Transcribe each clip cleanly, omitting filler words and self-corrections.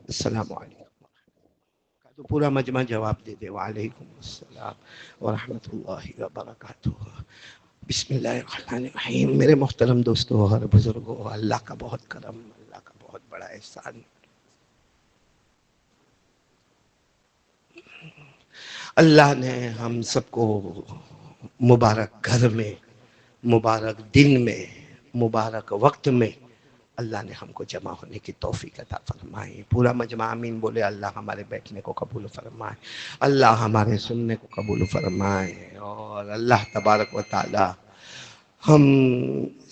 السلام علیکم. تو پورا مجمع جواب دے دے. وعلیکم السلام ورحمۃ اللہ وبرکاتہ. بسم اللہ الرحمن الرحیم. میرے محترم دوستو اور بزرگوں، اللہ کا بہت کرم، اللہ کا بہت بڑا احسان. اللہ نے ہم سب کو مبارک گھر میں، مبارک دن میں، مبارک وقت میں اللہ نے ہم کو جمع ہونے کی توفیق عطا فرمائی. پورا مجمع آمین بولے. اللہ ہمارے بیٹھنے کو قبول فرمائے، اللہ ہمارے سننے کو قبول فرمائے، اور اللہ تبارک و تعالی ہم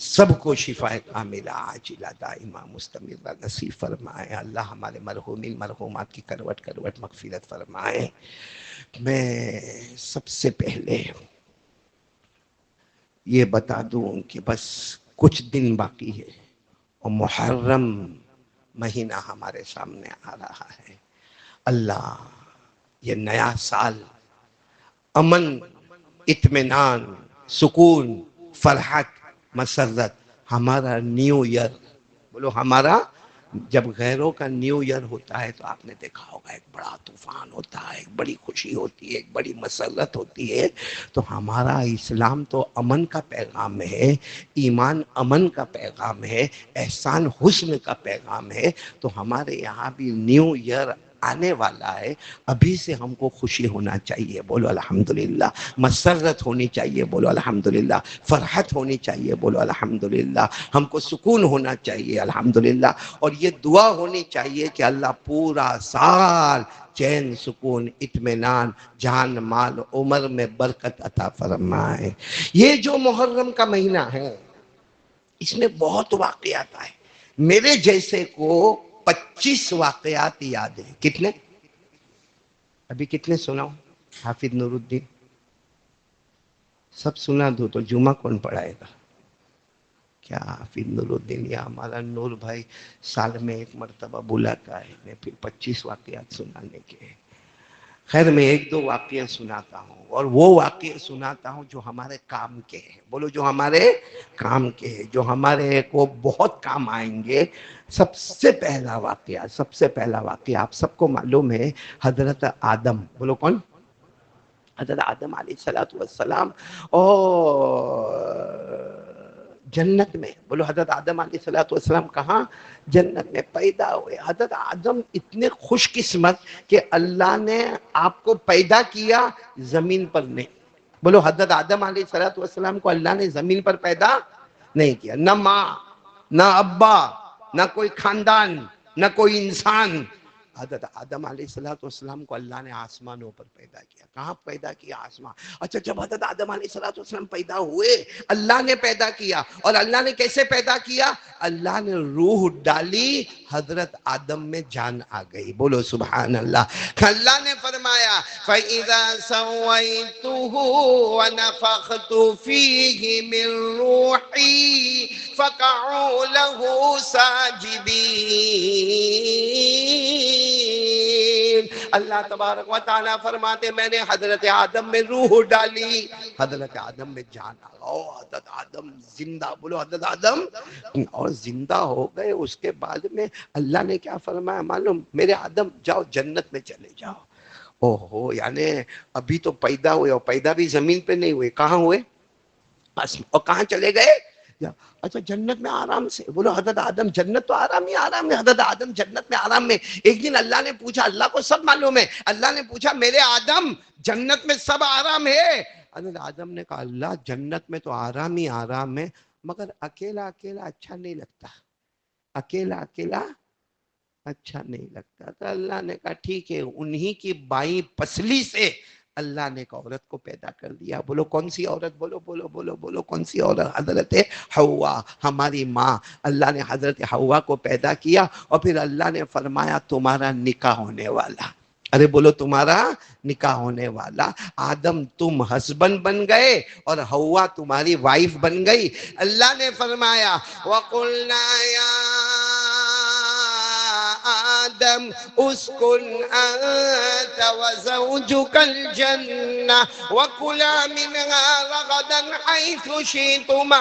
سب کو شفاء کاملہ عاجلہ دائمہ مستمرہ نصیب فرمائے. اللہ ہمارے مرحومین مرحومات کی کروٹ کروٹ مغفرت فرمائے. میں سب سے پہلے یہ بتا دوں کہ بس کچھ دن باقی ہے اور محرم مہینہ ہمارے سامنے آ رہا ہے. اللہ یہ نیا سال امن، اطمینان، سکون، فرحت، مسرت، ہمارا نیو ایئر. بولو ہمارا. جب غیروں کا نیو ایئر ہوتا ہے تو آپ نے دیکھا ہوگا ایک بڑا طوفان ہوتا ہے، ایک بڑی خوشی ہوتی ہے، ایک بڑی مسرت ہوتی ہے. تو ہمارا اسلام تو امن کا پیغام ہے، ایمان امن کا پیغام ہے، احسان حسن کا پیغام ہے. تو ہمارے یہاں بھی نیو ایئر آنے والا ہے. ابھی سے ہم کو خوشی ہونا چاہیے، بولو الحمدللہ. مسرت ہونی چاہیے، بولو الحمدللہ. فرحت ہونی چاہیے، بولو الحمدللہ. ہم کو سکون ہونا چاہیے، الحمدللہ. اور یہ دعا ہونی چاہیے کہ اللہ پورا سال چین، سکون، اطمینان، جان مال عمر میں برکت عطا فرمائے. یہ جو محرم کا مہینہ ہے اس میں بہت واقعات آئے. میرے جیسے کو 25 واقعات یاد ہیں. کتنے؟ ابھی کتنے سناؤں؟ حافظ نور الدین سب سنا دو تو جمعہ کون پڑھائے گا؟ کیا حافظ نور الدین یا ہمارا نور بھائی سال میں ایک مرتبہ بلاتا ہے، میں پھر 25 واقعات سنانے کے ہیں. خیر میں ایک دو واقعہ سناتا ہوں، اور وہ واقعہ سناتا ہوں جو ہمارے کام کے ہیں. بولو جو ہمارے کام کے ہیں، جو ہمارے کو بہت کام آئیں گے. سب سے پہلا واقعہ آپ سب کو معلوم ہے، حضرت آدم. بولو کون؟ حضرت آدم علیہ السلام اور جنت میں. بولو حضرت آدم علیہ السلام کہاں؟ جنت میں پیدا ہوئے. حضرت آدم اتنے خوش قسمت کہ اللہ نے آپ کو پیدا کیا زمین پر نہیں. بولو حضرت آدم علیہ السلام کو اللہ نے زمین پر پیدا نہیں کیا. نہ ماں، نہ ابا، نہ کوئی خاندان، نہ کوئی انسان. حضرت آدم علیہ السلام کو اللہ نے آسمانوں پر پیدا کیا. کہاں پیدا کیا؟ آسمان. اچھا جب حضرت آدم علیہ السلام پیدا ہوئے، اللہ نے پیدا کیا. اور اللہ نے کیسے پیدا کیا؟ اللہ نے روح ڈالی، حضرت آدم میں جان آ گئی. بولو سبحان اللہ. اللہ نے فرمایا فَإِذَا سَوَّيْتُهُ وَنَفَخْتُ فِيهِ مِن رُوحِي فَقَعُوا لَهُ ساجدین. اللہ تبارک و تعالیٰ فرماتے میں نے حضرت آدم میں روح ڈالی، حضرت آدم میں جان آ گئی. حضرت آدم زندہ. بولو حضرت آدم. اور زندہ ہو گئے. اس کے بعد میں اللہ نے کیا فرمایا معلوم؟ میرے آدم جاؤ جنت میں چلے جاؤ. اوہو، یعنی ابھی تو پیدا ہوئے، اور پیدا بھی زمین پہ نہیں ہوئے. کہاں ہوئے؟ اور کہاں چلے گئے؟ اچھا جنت میں آرام سے. بولو حضرت آدم جنت تو آرام ہی آرام ہے. حضرت آدم جنت میں آرام میں. ایک دن اللہ نے پوچھا، اللہ کو سب معلوم ہے، اللہ نے پوچھا میرے آدم جنت میں سب آرام ہے؟ حضرت آدم نے کہا اللہ جنت میں تو آرام ہی آرام ہے، مگر اکیلا اکیلا اچھا نہیں لگتا. اکیلا اکیلا اچھا نہیں لگتا. تو اللہ نے کہا ٹھیک ہے. انہی کی بائیں پسلی سے اللہ نے ایک عورت کو پیدا کر دیا. بولو کون سی عورت؟ بولو بولو بولو بولو کون سی عورت؟ حضرت حوا، ہماری ماں. اللہ نے حضرت حوا کو پیدا کیا، اور پھر اللہ نے فرمایا تمہارا نکاح ہونے والا. ارے بولو تمہارا نکاح ہونے والا. آدم تم ہسبینڈ بن گئے اور حوا تمہاری وائف بن گئی. اللہ نے فرمایا وَقُلْنَا يَا آدَمُ آدم اسکن انت وزوجک الجنہ وکلا منها رغدا حیث شئتما.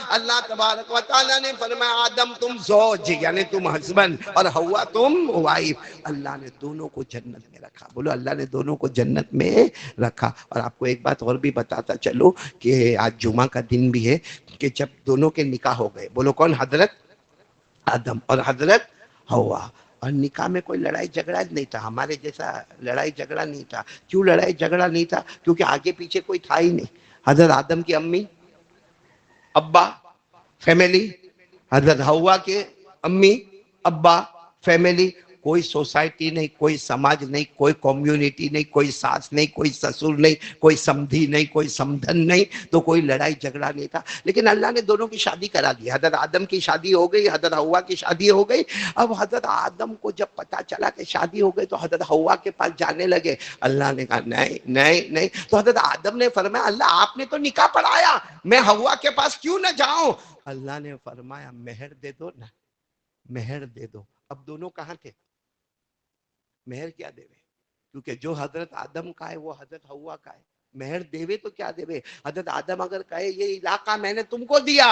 اللہ تبارک و تعالیٰ نے فرمایا آدم تم زوج یعنی تم ہسبینڈ اور حوا تم وائف. اللہ نے دونوں کو جنت میں رکھا. بولو اللہ نے دونوں کو جنت میں رکھا. اور آپ کو ایک بات اور بھی بتاتا چلو کہ آج جمعہ کا دن بھی ہے کہ جب دونوں کے نکاح ہو گئے. بولو کون؟ حضرت آدم اور حضرت حوا. اور نکاح میں کوئی لڑائی جھگڑا نہیں تھا. ہمارے جیسا لڑائی جھگڑا نہیں تھا. کیوں لڑائی جھگڑا نہیں تھا؟ کیونکہ آگے پیچھے کوئی تھا ہی نہیں. حضرت آدم کی امی ابا فیملی، حضرت حوا کے امی ابا فیملی. کوئی سوسائٹی نہیں، کوئی سماج نہیں، کوئی کمیونٹی نہیں، کوئی ساس نہیں، کوئی سسر نہیں، کوئی سمدھی نہیں، کوئی سمدھن نہیں. تو کوئی لڑائی جھگڑا نہیں تھا. لیکن اللہ نے دونوں کی شادی کرا دی. حضرت آدم کی شادی ہو گئی، حضرت حوا کی شادی ہو گئی. اب حضرت آدم کو جب پتا چلا کہ شادی ہو گئی تو حضرت حوا کے پاس جانے لگے. اللہ نے کہا نہیں نہیں نہیں. تو حضرت آدم نے فرمایا اللہ آپ نے تو نکاح پڑھایا، میں حوا کے پاس کیوں نہ جاؤں؟ اللہ نے فرمایا مہر دے دو نا، مہر دے دو. اب دونوں کہاں تھے؟ مہر کیا دے وے؟ کیونکہ جو حضرت آدم کا ہے وہ حضرت حوا کا ہے. مہر دے وے تو کیا دے وے؟ حضرت آدم اگر کہے یہ علاقہ میں نے تم کو دیا،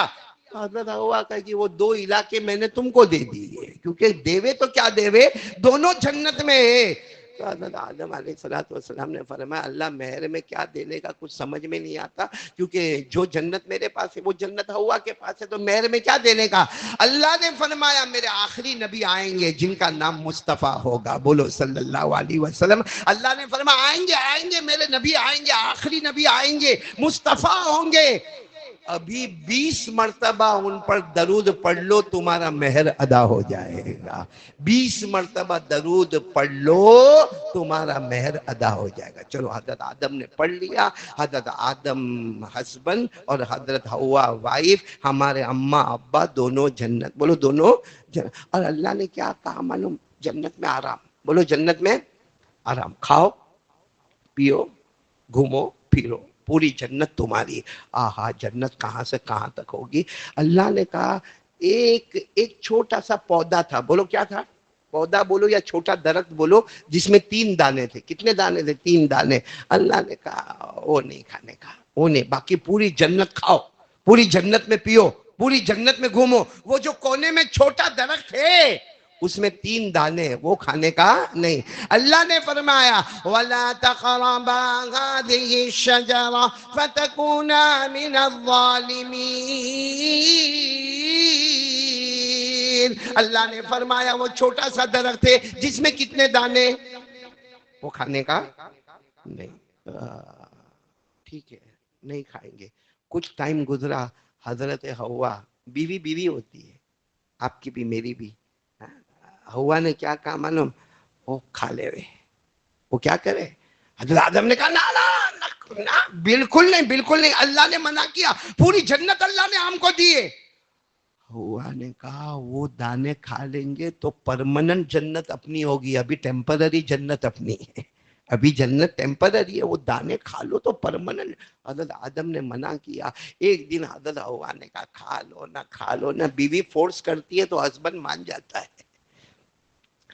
حضرت حوا کہے کہ وہ 2 علاقے میں نے تم کو دے دیے. کیونکہ دے وے تو کیا دے وے؟ دونوں جنت میں ہے. تو حضرت آدم علیہ السلام نے فرمایا اللہ مہر میں کیا دینے کا کچھ سمجھ میں نہیں آتا، کیونکہ جو جنت میرے پاس ہے وہ جنت حوا کے پاس ہے، تو مہر میں کیا دینے کا؟ اللہ نے فرمایا میرے آخری نبی آئیں گے جن کا نام مصطفیٰ ہوگا. بولو صلی اللہ علیہ وسلم. اللہ نے فرمایا آئیں گے میرے نبی آئیں گے، آخری نبی آئیں گے، مصطفیٰ ہوں گے. ابھی 20 مرتبہ ان پر درود پڑھ لو تمہارا مہر ادا ہو جائے گا. 20 مرتبہ درود پڑھ لو تمہارا مہر ادا ہو جائے گا. چلو حضرت آدم نے پڑھ لیا. حضرت آدم ہسبینڈ اور حضرت حوا وائف. ہمارے اماں ابا دونوں جنت. بولو دونوں جنت. اور اللہ نے کیا کہا معلوم؟ جنت میں آرام. بولو جنت میں آرام. کھاؤ پیو گھومو پھرو، پوری جنت تمہاری. آہا جنت کہاں سے کہاں تک ہوگی؟ اللہ نے کہا ایک چھوٹا سا پودا تھا. بولو کیا تھا؟ پودا بولو یا چھوٹا درخت بولو، جس میں 3 دانے تھے. کتنے دانے تھے؟ 3 دانے. اللہ نے کہا وہ نہیں کھانے کا، وہ نہیں. باقی پوری جنت کھاؤ، پوری جنت میں پیو، پوری جنت میں گھومو. وہ جو کونے میں چھوٹا درخت ہے اس میں 3 دانے، وہ کھانے کا نہیں. اللہ نے فرمایا وَلَا تَقْرَبَا هَذِهِ الشَّجَرَةَ فَتَكُونَا مِنَ الظَّالِمِينَ. اللہ نے فرمایا وہ چھوٹا سا درخت ہے جس میں کتنے دانے، وہ کھانے کا نہیں. ٹھیک ہے نہیں کھائیں گے. کچھ ٹائم گزرا. حضرت حوا بیوی ہوتی ہے، آپ کی بھی میری بھی. حوا نے کیا کہا معلوم؟ وہ کھا لے رہے. وہ کیا کرے؟ حضرت آدم نے کہا نا بالکل نہیں بالکل نہیں. اللہ نے منع کیا. پوری جنت اللہ نے ہم کو دیے. حوا نے کہا وہ دانے کھا لیں گے تو پرمننٹ جنت اپنی ہوگی، ابھی ٹیمپرری جنت اپنی ہے. ابھی جنت ٹیمپرری ہے، وہ دانے کھا لو تو پرمننٹ. حضرت آدم نے منع کیا. ایک دن حضرت حوا نے کہا کھا لو نہ کھا لو نہ. بیوی فورس کرتی ہے تو ہسبینڈ مان جاتا ہے.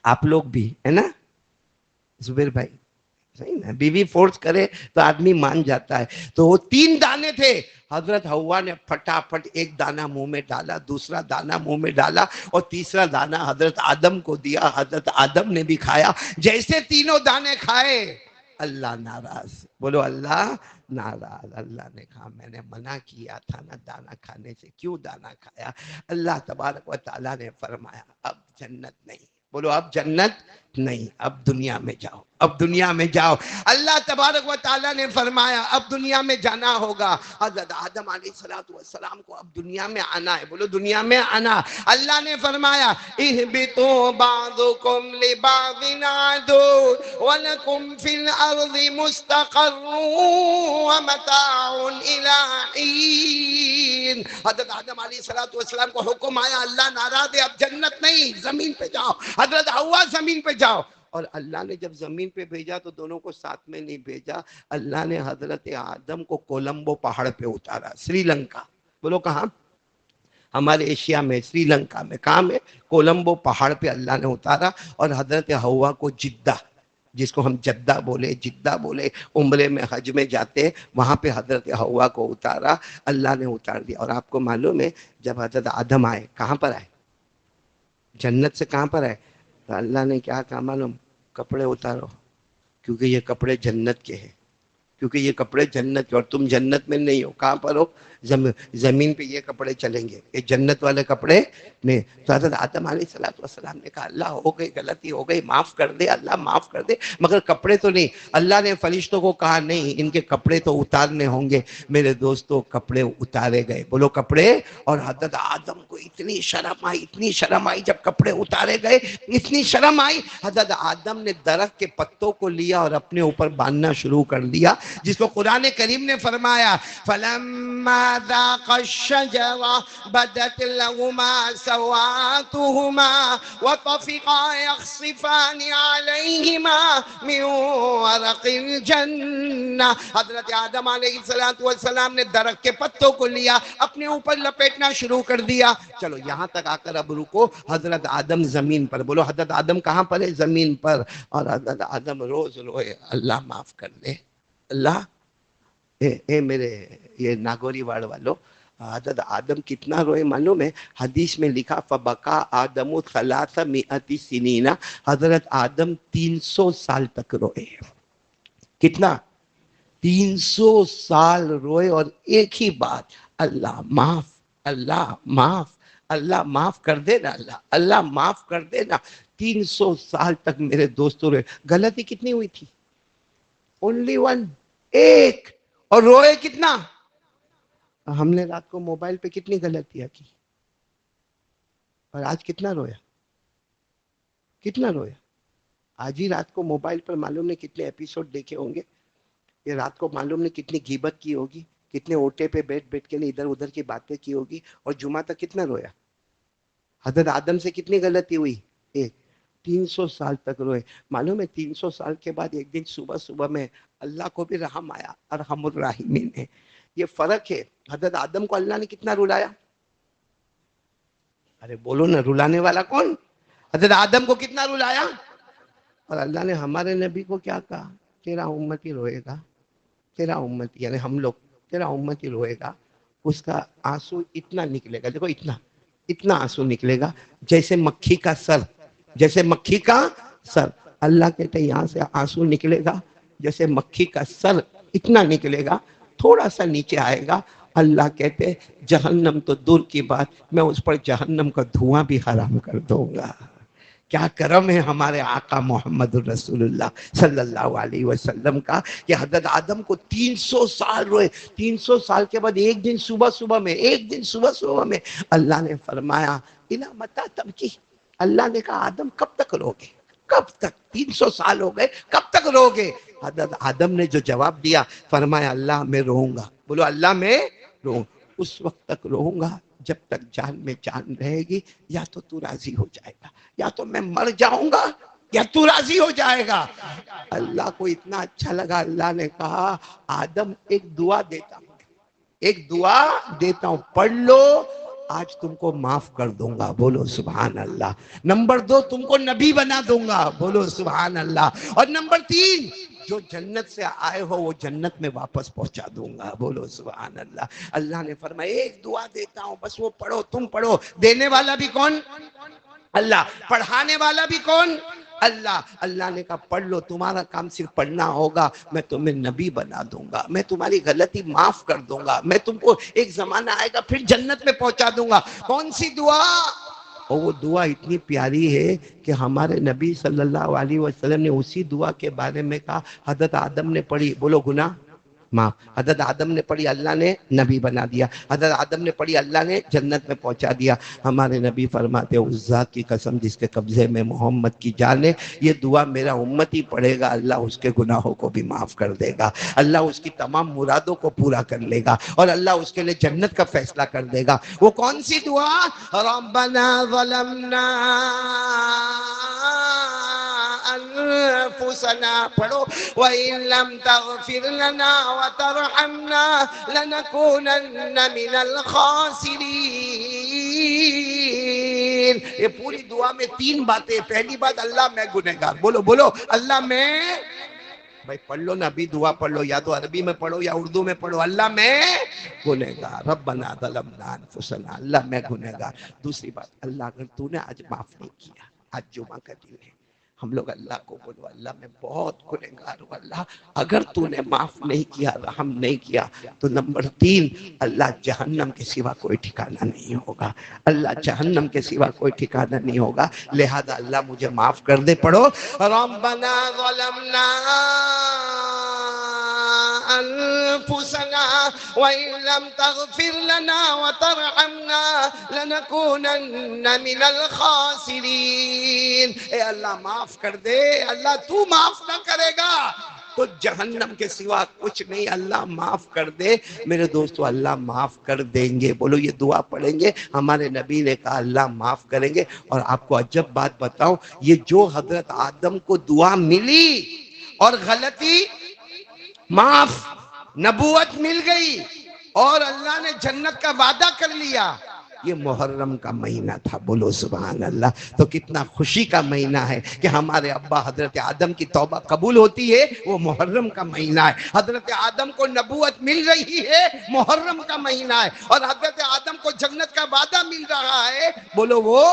آپ لوگ بھی ہے نا زبیر بھائی؟ صحیح نا، بیوی فورس کرے تو آدمی مان جاتا ہے. تو وہ 3 دانے تھے. حضرت حوا نے پھٹافٹ ایک دانہ منہ میں ڈالا، دوسرا دانہ منہ میں ڈالا اور تیسرا دانہ حضرت آدم کو دیا. حضرت آدم نے بھی کھایا. جیسے تینوں دانے کھائے اللہ ناراض. بولو اللہ ناراض. اللہ نے کہا میں نے منع کیا تھا نا دانا کھانے سے، کیوں دانا کھایا؟ اللہ تبارک و تعالیٰ نے فرمایا اب جنت نہیں. بولو اب جنت نہیں، اب دنیا میں جاؤ، اب دنیا میں جاؤ. اللہ تبارک و تعالیٰ نے فرمایا اب دنیا میں جانا ہوگا. حضرت آدم علیہ السلام کو اب دنیا میں آنا ہے. بولو دنیا میں آنا. اللہ نے فرمایا اہبطوا بعضکم لبعض عدو ولکم فی الارض مستقر ومتاع الی حین. حضرت آدم علیہ السلام کو حکم آیا. اللہ ناراض ہے، اب جنت نہیں، زمین پہ جاؤ. حضرت حوا زمین پہ جاؤ. اور اللہ نے جب زمین پہ بھیجا تو دونوں کو ساتھ میں نہیں بھیجا. اللہ نے حضرت آدم کو کولمبو پہاڑ پہ اتارا، سری لنکا. بولو کہاں؟ ہمارے ایشیا میں، سری لنکا میں، کہاں میں؟ کولمبو پہاڑ پہ اللہ نے اتارا، اور حضرت حوا کو جدہ، جس کو ہم جدہ بولے، جدہ بولے، عمرے میں حج میں جاتے ہیں، وہاں پہ حضرت حوا کو اتارا، اللہ نے اتار دیا۔ اور آپ کو معلوم ہے جب حضرت آدم آئے، کہاں پر آئے؟ جنت سے کہاں پر آئے؟ تو اللہ نے کیا کہا معلوم؟ کپڑے اتارو، کیونکہ یہ کپڑے جنت کے ہیں، کیونکہ یہ کپڑے جنت کے، اور تم جنت میں نہیں ہو، کہاں پر ہو؟ زمین پہ یہ کپڑے چلیں گے، یہ جنت والے کپڑے نہیں۔ تو حضرت آدم علیہ السلام نے کہا اللہ ہو گئی، غلطی ہو گئی، معاف کر دے اللہ، معاف کر دے، مگر کپڑے تو نہیں۔ اللہ نے فرشتوں کو کہا نہیں، ان کے کپڑے تو اتارنے ہوں گے۔ میرے دوستوں کپڑے اتارے گئے، بولو کپڑے۔ اور حضرت آدم کو اتنی شرم آئی، اتنی شرم آئی، جب کپڑے اتارے گئے اتنی شرم آئی، حضرت آدم نے درخت کے پتوں کو لیا اور اپنے اوپر باندھنا شروع کر دیا، جس کو قرآن کریم نے فرمایا فَلَمَّا ذَاقَ الشَّجَرَةَ بَدَتْ لَهُمَا سَوْآتُهُمَا وَطَفِقَا يَخْصِفَانِ عَلَيْهِمَا مِنْ وَرَقِ الْجَنَّةِ۔ حضرت آدم علیہ السلام نے درخت کے پتوں کو لیا، اپنے اوپر لپیٹنا شروع کر دیا۔ چلو یہاں تک آ کر اب رکو۔ حضرت آدم زمین پر، بولو حضرت آدم کہاں پر ہے؟ زمین پر۔ اور حضرت آدم روز روئے اللہ معاف کر دے اللہ۔ اے میرے یہ ناگوری واڑ والو، حضرت آدم کتنا روئے معلوم ہے؟ حدیث میں لکھا فبکا آدم 300 سنین، حضرت آدم 300 سال تک روئے۔ کتنا؟ 300 سال روئے، اور ایک ہی بات، اللہ معاف، اللہ معاف، اللہ معاف کر دے نا، اللہ اللہ معاف کر دے نا۔ 300 سال تک میرے دوستوں روئے۔ غلطی کتنی ہوئی تھی؟ اونلی ون، ایک۔ اور روئے کتنا؟ ہم نے رات کو موبائل پہ کتنی غلطیاں کی، اور آج کتنا رویا؟ کتنا رویا؟ آج ہی رات کو موبائل پر معلوم نہیں کتنے ایپیسوڈ دیکھے ہوں گے، یہ رات کو معلوم نہیں کتنی غیبت کی ہوگی، کتنے اوٹے پہ بیٹھ بیٹھ کے ادھر ادھر کی باتیں کی ہوگی، اور جمعہ تک کتنا رویا؟ حضرت آدم سے کتنی غلطی ہوئی؟ ایک۔ 300 سال تک روئے۔ معلوم ہے 300 سال کے بعد ایک دن صبح صبح میں اللہ کو بھی رحم آیا، ارحم الراحمین ہے۔ یہ فرق ہے، حضرت آدم کو اللہ نے کتنا رلایا؟ ارے بولو نا، رلانے والا کون؟ حضرت آدم کو کتنا رلایا؟ اور اللہ نے ہمارے نبی کو کیا کہا؟ تیرا امتی روئے گا، تیرا امتی یعنی ہم لوگ، تیرا امتی روئے گا، اس کا آنسو اتنا نکلے گا، دیکھو اتنا اتنا آنسو نکلے گا جیسے مکھی کا سر، جیسے مکھی کا سر۔ اللہ کہتے ہیں یہاں سے آنسو نکلے گا جیسے مکھی کا سر، اتنا نکلے گا، تھوڑا سا نیچے آئے گا۔ اللہ کہتے ہیں جہنم تو دور کی بات، میں اس پر جہنم کا دھواں بھی حرام کر دوں گا۔ کیا کرم ہے ہمارے آقا محمد الرسول اللہ صلی اللہ علیہ وسلم کا، کہ حضرت آدم کو 300 سال روئے۔ 300 سال کے بعد ایک دن صبح صبح میں، ایک دن صبح صبح میں اللہ نے فرمایا اِلَى مَتَى تَبْكِي، اللہ نے کہا آدم کب تک روگے؟ کب تک؟ 300 سال ہو گئے، کب تک روگے؟ حضرت آدم نے جو جواب دیا، فرمایا اللہ میں روؤں گا، بولو اللہ میں روؤں، اس وقت تک روؤں گا جب تک جان میں جان رہے گی، یا تو راضی ہو جائے گا، یا تو میں مر جاؤں گا یا تو راضی ہو جائے گا۔ اللہ کو اتنا اچھا لگا، اللہ نے کہا آدم ایک دعا دیتا ہوں، ایک دعا دیتا ہوں، پڑھ لو، آج تم کو معاف کر دوں گا، بولو سبحان اللہ۔ نمبر 2، تم کو نبی بنا دوں گا، بولو سبحان اللہ۔ اور نمبر 3، جو جنت سے آئے ہو وہ جنت میں واپس پہنچا دوں گا، بولو سبحان اللہ۔ اللہ نے فرمایا ایک دعا دیتا ہوں، بس وہ پڑھو، تم پڑھو۔ دینے والا بھی کون؟ اللہ۔ پڑھانے والا بھی کون؟ اللہ۔ اللہ نے کہا پڑھ لو، تمہارا کام صرف پڑھنا ہوگا، میں تمہیں نبی بنا دوں گا، میں تمہاری غلطی معاف کر دوں گا، میں تم کو ایک زمانہ آئے گا پھر جنت میں پہنچا دوں گا۔ کون سی دعا؟ اور وہ دعا اتنی پیاری ہے کہ ہمارے نبی صلی اللہ علیہ وسلم نے اسی دعا کے بارے میں کہا، حضرت آدم نے پڑھی، بولو گناہ معاف، حضرت آدم نے پڑھی اللہ نے نبی بنا دیا، حضرت آدم نے پڑھی اللہ نے جنت میں پہنچا دیا۔ ہمارے نبی فرماتے ہیں اس ذات کی قسم جس کے قبضے میں محمد کی جان ہے، یہ دعا میرا امتی پڑھے گا، اللہ اس کے گناہوں کو بھی معاف کر دے گا، اللہ اس کی تمام مرادوں کو پورا کر لے گا، اور اللہ اس کے لیے جنت کا فیصلہ کر دے گا۔ وہ کون سی دعا؟ ربنا ظلمنا انفسنا، پڑھو، وَإِن لَمْ تَغْفِرْ لَنَا وَتَرْحَمْنَا لَنَكُونَنَّ مِنَ الْخَاسِرِينَ۔ یہ پوری دعا میں 3 باتیں. پہلی بات اللہ میں گنہگار. بولو بولو اللہ میں. بھائی پڑھ لو نا ابھی دعا پڑھ لو, یا تو عربی میں پڑھو یا اردو میں پڑھو. اللہ میں گنہگار. ربنا ظلمنا انفسنا. اللہ میں گنہگار. دوسری بات, اللہ اگر تو نے آج معاف نہیں کیا, آج جمعہ کا دن ہے, ہم لوگ اللہ کو بولو اللہ میں بہت گنہگار ہوں, اللہ اگر تو نے معاف نہیں کیا, رحم نہیں کیا, تو نمبر 3 اللہ جہنم کے سوا کوئی ٹھکانہ نہیں ہوگا. اللہ جہنم کے سوا کوئی ٹھکانہ نہیں ہوگا. لہذا اللہ مجھے معاف کر دے. پڑھو ربنا ظلمنا انفسنا وان لم تغفر لنا وترحمنا لنكونن من الخاسرین. اے اللہ معاف کر دے. اللہ تو معاف نہ کرے گا تو جہنم کے سوا کچھ نہیں. اللہ معاف کر دے. میرے دوستو اللہ معاف کر دیں گے. بولو یہ دعا پڑھیں گے. ہمارے نبی نے کہا اللہ معاف کریں گے. اور آپ کو عجب بات بتاؤں, یہ جو حضرت آدم کو دعا ملی اور غلطی معاف, نبوت مل گئی اور اللہ نے جنت کا وعدہ کر لیا, یہ محرم کا مہینہ تھا. بولو سبحان اللہ. تو کتنا خوشی کا مہینہ ہے کہ ہمارے ابا حضرت آدم کی توبہ قبول ہوتی ہے, وہ محرم کا مہینہ ہے. حضرت آدم کو نبوت مل رہی ہے, محرم کا مہینہ ہے. اور حضرت آدم کو جنت کا وعدہ مل رہا ہے, بولو وہ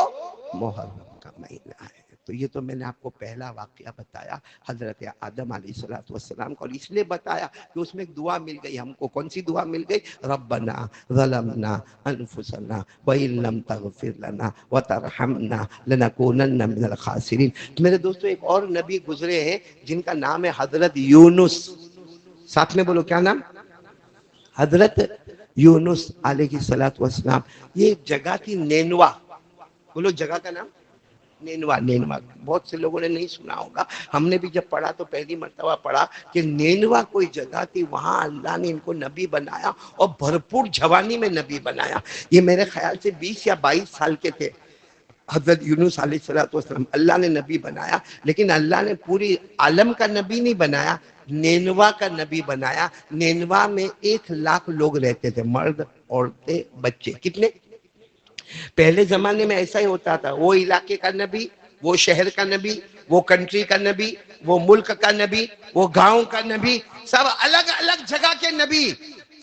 محرم کا مہینہ ہے. تو یہ تو میں نے آپ کو پہلا واقعہ بتایا حضرت آدم علیہ السلام کو, اور اس لیے بتایا کہ اس میں ایک دعا مل گئی ہم کو. کون سی دعا مل گئی؟ ربنا ظلمنا انفسنا وان لم تغفر لنا وترحمنا لنكونن من الخاسرین. میرے دوستو ایک اور نبی گزرے ہیں جن کا نام ہے حضرت یونس. ساتھ میں بولو کیا نام؟ حضرت یونس علیہ السلام. یہ جگہ تھی نینوا. بولو جگہ کا نام نینوا. نینوا بہت سے لوگوں نے نہیں سنا ہوگا. ہم نے بھی جب پڑھا تو پہلی مرتبہ پڑھا کہ نینوا کوئی جگہ تھی, وہاں اللہ نے ان کو نبی بنایا اور بھرپور جوانی میں نبی بنایا. یہ میرے خیال سے 20 یا 22 سال کے تھے حضرت یونس علیہ السلام. اللہ نے نبی بنایا, لیکن اللہ نے پوری عالم کا نبی نہیں بنایا, نینوا کا نبی بنایا. نینوا میں 1,00,000 لوگ رہتے تھے, مرد عورتیں بچے. کتنے؟ پہلے زمانے میں ایسا ہی ہوتا تھا, وہ علاقے کا نبی, وہ شہر کا نبی, وہ کنٹری کا نبی, وہ ملک کا نبی, وہ گاؤں کا نبی, سب الگ الگ جگہ کے نبی.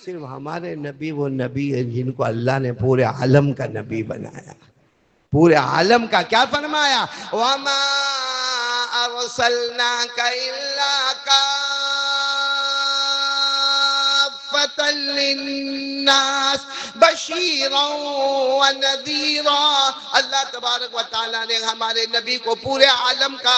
صرف ہمارے نبی وہ نبی ہے جن کو اللہ نے پورے عالم کا نبی بنایا. پورے عالم کا. کیا فرمایا؟ وَمَا أَرْسَلْنَاكَ إِلَّا كَافَّةً لِلنَّاسِ بشیرا ونذیرا. اللہ تبارک و تعالیٰ نے ہمارے نبی کو پورے عالم کا,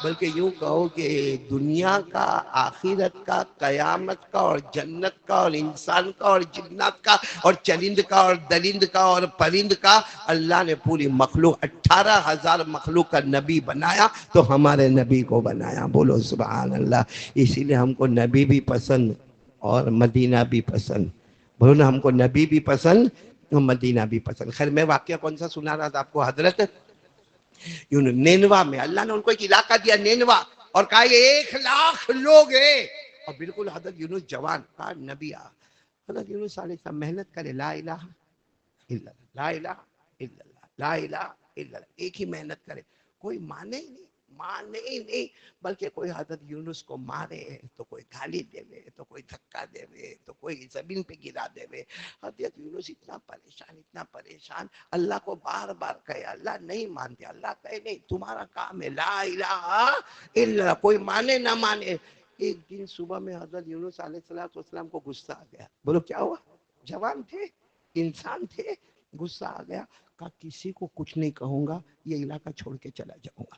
بلکہ یوں کہو کہ دنیا کا, آخرت کا, قیامت کا, اور جنت کا, اور انسان کا, اور جنات کا, اور چرند کا, اور درند کا, اور پرند کا, اللہ نے پوری مخلوق 18,000 مخلوق کا نبی بنایا تو ہمارے نبی کو بنایا. بولو سبحان اللہ. اسی لیے ہم کو نبی بھی پسند اور مدینہ بھی پسند. بولو نا, ہم کو نبی بھی پسند اور مدینہ بھی پسند. خیر میں واقعہ کون سا سنا رہا تھا آپ کو؟ حضرت نینوا میں اللہ نے ان کو ایک علاقہ دیا نینوا, اور کہا یہ 1,00,000 لوگ ہیں. اور بالکل حضرت یونس جوان کہا نبی حضرت یونس علیہ السلام محنت کرے, لا الہ الا اللہ, لا الہ الا اللہ, لا الہ الا اللہ, ایک ہی محنت کرے. کوئی مانے ہی نہیں, مانے ہی نہیں, بلکہ کوئی حضرت یونس کو مارے تو کوئی گالی دے وے, تو کوئی دھکا دے وے, تو کوئی زمین پہ گرا دے وے. حضرت یونس اتنا پریشان اللہ کو بار بار کہے, اللہ نہیں مانتے. اللہ کہے نہیں, تمہارا کام ہے لا الہ الا اللہ, کوئی مانے نہ مانے. ایک دن صبح میں حضرت یونس علیہ السلام کو غصہ آ گیا. بولو کیا ہوا؟ جوان تھے, انسان تھے, غصہ آ گیا. کہا کسی کو کچھ نہیں کہوں گا, یہ علاقہ چھوڑ کے چلا جاؤں گا.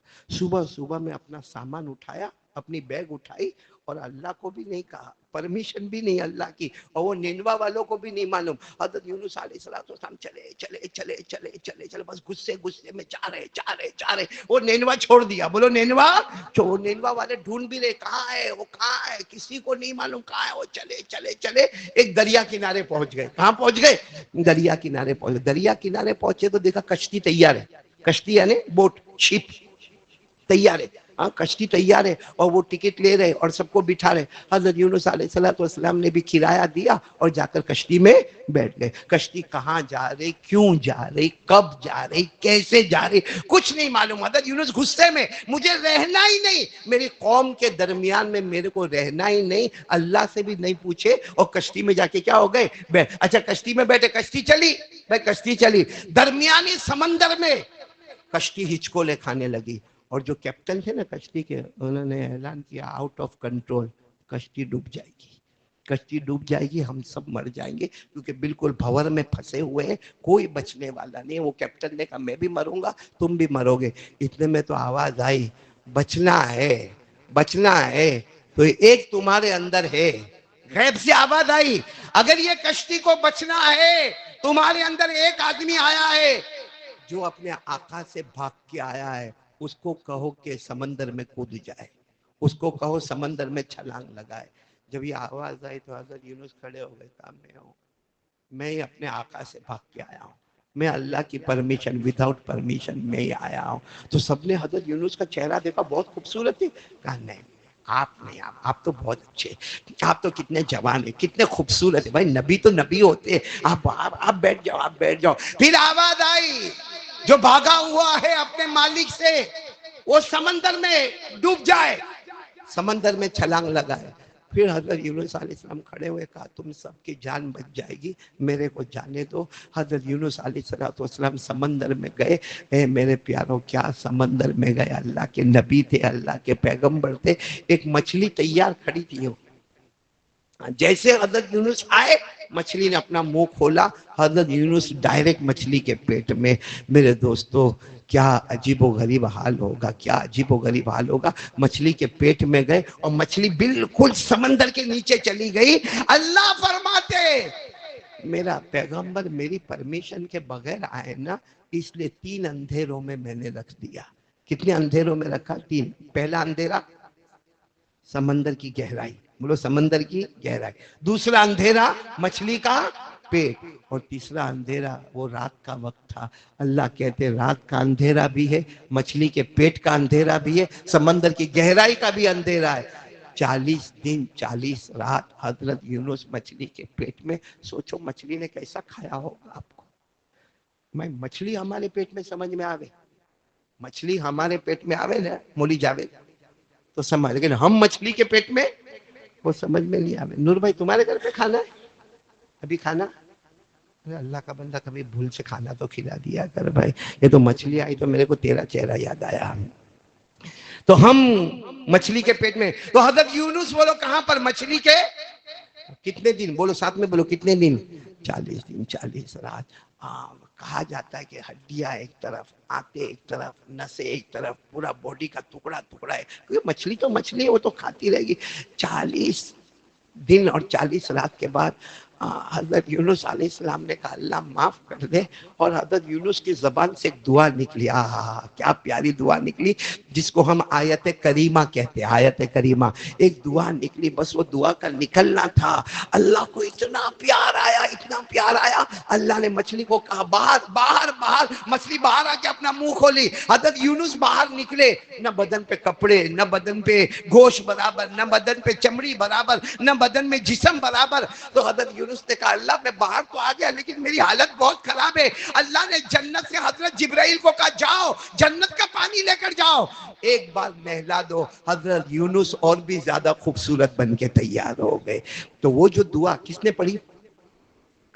صبح میں اپنا سامان اٹھایا, اپنی بیگ اٹھائی, اور اللہ کو بھی نہیں کہا, پرمیشن بھی نہیں اللہ کی, اور وہ نینوا والوں کو بھی نہیں معلوم. حضرت یونس علیہ السلام چلے, بس غصے میں چاہ رہے. وہ نینوا چھوڑ دیا. بولو نینوا. نینوا والے ڈھونڈ بھی رہے, کہاں ہے وہ, کہاں ہے, کسی کو نہیں معلوم کہاں ہے وہ. چلے ایک دریا کنارے پہنچ گئے. کہاں پہنچ گئے؟ دریا کنارے پہنچ گئے. دریا کنارے پہنچے تو دیکھا کشتی تیار ہے. کشتی یعنی بوٹ, شپ تیار ہے. ہاں کشتی تیار ہے اور وہ ٹکٹ لے رہے اور سب کو بٹھا رہے. حضرت یونس علیہ السلام نے بھی کرایہ دیا اور جا کر کشتی میں بیٹھ گئے. کشتی کہاں جا رہی, کیوں جا رہی, کب جا رہی, کیسے جا رہی, کچھ نہیں معلوم. حضرت یونس غصے میں, مجھے رہنا ہی نہیں, میری قوم کے درمیان میں میرے کو رہنا ہی نہیں, اللہ سے بھی نہیں پوچھے اور کشتی میں جا کے کیا ہو گئے, اچھا کشتی میں بیٹھے, کشتی چلی بھائی, کشتی چلی, درمیانی سمندر میں کشتی ہچکولے کھانے لگی. اور جو کیپٹن تھے نا کشتی کے, انہوں نے اعلان کیا آؤٹ آف کنٹرول, کشتی ڈوب جائے گی, کشتی ڈوب جائے گی, ہم سب مر جائیں گے, کیونکہ بالکل بھور میں پھنسے ہوئے ہیں, کوئی بچنے والا نہیں. وہ کیپٹن نے کہا میں بھی مروں گا, تم بھی مرو گے. اتنے میں تو آواز آئی, بچنا ہے, بچنا ہے تو ایک تمہارے اندر ہے. غیب سے آواز آئی, اگر یہ کشتی کو بچنا ہے, تمہارے اندر ایک آدمی آیا ہے جو اپنے آقا سے بھاگ کے آیا ہے, اس کو کہو کہ سمندر میں کود جائے, اس کو کہو سمندر میں چھلانگ لگائے. جب یہ آواز آئی تو حضرت یونس کھڑے ہو گئے, کہا میں اپنے آقا سے بھاگ کے آیا ہوں, میں اللہ کی پرمیشن, وداؤٹ پرمیشن میں ہی آیا ہوں. تو سب نے حضرت یونس کا چہرہ دیکھا, بہت خوبصورت ہے. کہا نہیں آپ نہیں, آپ تو بہت اچھے, آپ تو کتنے جوان ہیں, کتنے خوبصورت ہیں. بھائی نبی تو نبی ہوتے ہیں, آپ بیٹھ جاؤ, آپ بیٹھ جاؤ. پھر آواز آئی, جو بھاگا ہوا ہے اپنے مالک سے وہ سمندر میں ڈوب جائے, سمندر میں چھلانگ لگائے. پھر حضرت یونس علیہ السلام کھڑے ہوئے, کہا تم سب کی جان بچ جائے گی, میرے کو جانے دو. حضرت یونس علیہ السلام سمندر میں گئے. اے میرے پیاروں, کیا سمندر میں گئے, اللہ کے نبی تھے, اللہ کے پیغمبر تھے. ایک مچھلی تیار کھڑی تھی, جیسے حضرت یونس آئے, مچھلی نے اپنا منہ کھولا, حضرت یونس ڈائریکٹ مچھلی کے پیٹ میں. میرے دوستو کیا عجیب و غریب حال ہوگا, کیا عجیب و غریب حال ہوگا. مچھلی کے پیٹ میں گئے اور مچھلی بالکل سمندر کے نیچے چلی گئی. اللہ فرماتے میرا پیغمبر میری پرمیشن کے بغیر آئے نا, اس لیے 3 اندھیروں میں میں نے رکھ دیا. کتنے اندھیروں میں رکھا؟ 3. پہلا اندھیرا سمندر کی گہرائی, بولو سمندر کی گہرائی. دوسرا اندھیرا مچھلی کا پیٹ, اور تیسرا اندھیرا وہ رات کا وقت تھا. اللہ کہتے رات کا اندھیرا بھی ہے, مچھلی کے پیٹ کا اندھیرا بھی ہے, سمندر کی گہرائی کا بھی اندھیرا ہے. 40 دن 40 رات حضرت یونس مچھلی کے پیٹ میں. سوچو مچھلی نے کیسا کھایا ہوگا آپ کو. میں مچھلی ہمارے پیٹ میں سمجھ میں آوے, مچھلی ہمارے پیٹ میں آوے نا مولی جاوے تو سمجھ, لیکن ہم مچھلی کے پیٹ میں وہ سمجھ میں نہیں آوے. نور بھائی تمہارے گھر پہ کھانا ہے ابھی کھانا؟ اللہ کا بندہ کبھی بھول سے کھانا تو کھلا دیا کر بھائی. یہ تو مچھلی آئی تو میرے کو تیرا چہرہ یاد آیا. تو ہم مچھلی کے پیٹ میں, تو حضرت یونس بولو کہاں پر, مچھلی کے کتنے دن, بولو ساتھ میں بولو کتنے دن, 40 دن 40 رات. کہا جاتا ہے کہ ہڈیاں ایک طرف, آنتیں ایک طرف, نسیں ایک طرف, پورا باڈی کا ٹکڑا ٹکڑا ہے, کیونکہ مچھلی تو مچھلی ہے, وہ تو کھاتی رہے گی. 40 دن اور 40 رات کے بعد حضرت یونس علیہ السلام نے کہا اللہ معاف کر دے, اور حضرت یونس کی زبان سے ایک دعا نکلی. کیا پیاری دعا نکلی, جس کو ہم آیت کریمہ کہتے ہیں. آیت کریمہ ایک دعا نکلی, بس وہ دعا کا نکلنا تھا. اللہ کو اتنا پیار آیا, اتنا پیار آیا, اللہ نے مچھلی کو کہا باہر باہر باہر. مچھلی باہر آ کے اپنا منہ کھولی, حضرت یونس باہر نکلے. نہ بدن پہ کپڑے, نہ بدن پہ گوشت برابر, نہ بدن پہ چمڑی برابر, نہ بدن میں جسم برابر. تو حضرت یونس نے کہا اللہ میں باہر تو آ گیا لیکن میری حالت بہت خراب ہے. اللہ نے جنت سے حضرت جبرائیل کو کہا جاؤ جنت کا پانی لے کر جاؤ, ایک بار نہلا دو. حضرت یونس اور بھی زیادہ خوبصورت بن کے تیار ہو گئے. تو وہ جو دعا کس نے پڑھی,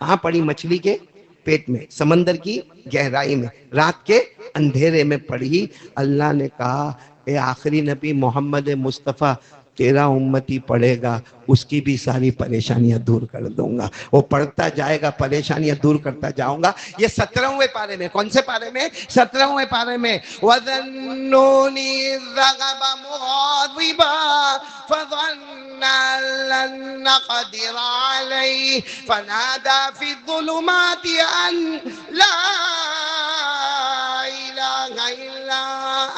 کہاں پڑھی, مچھلی کے پیٹ میں, سمندر کی گہرائی میں, رات کے اندھیرے میں پڑھی. اللہ نے کہا اے آخری نبی محمد مصطفیٰ, تیرا امتی پڑھے گا, اس کی بھی ساری پریشانیاں دور کر دوں گا. وہ پڑھتا جائے گا, پریشانیاں دور کرتا جاؤں گا. یہ 17ویں پارے میں, کون سے پارے میں, 17ویں پارے میں. وَذَنُّونِ الذَّهَبَ مُغَاضِبًا فَظَنَّ أَن لَّن نَّقْدِرَ عَلَيْهِ فَنَادَىٰ فِي الظُّلُمَاتِ أَن لَّا إِلَٰهَ إِلَّا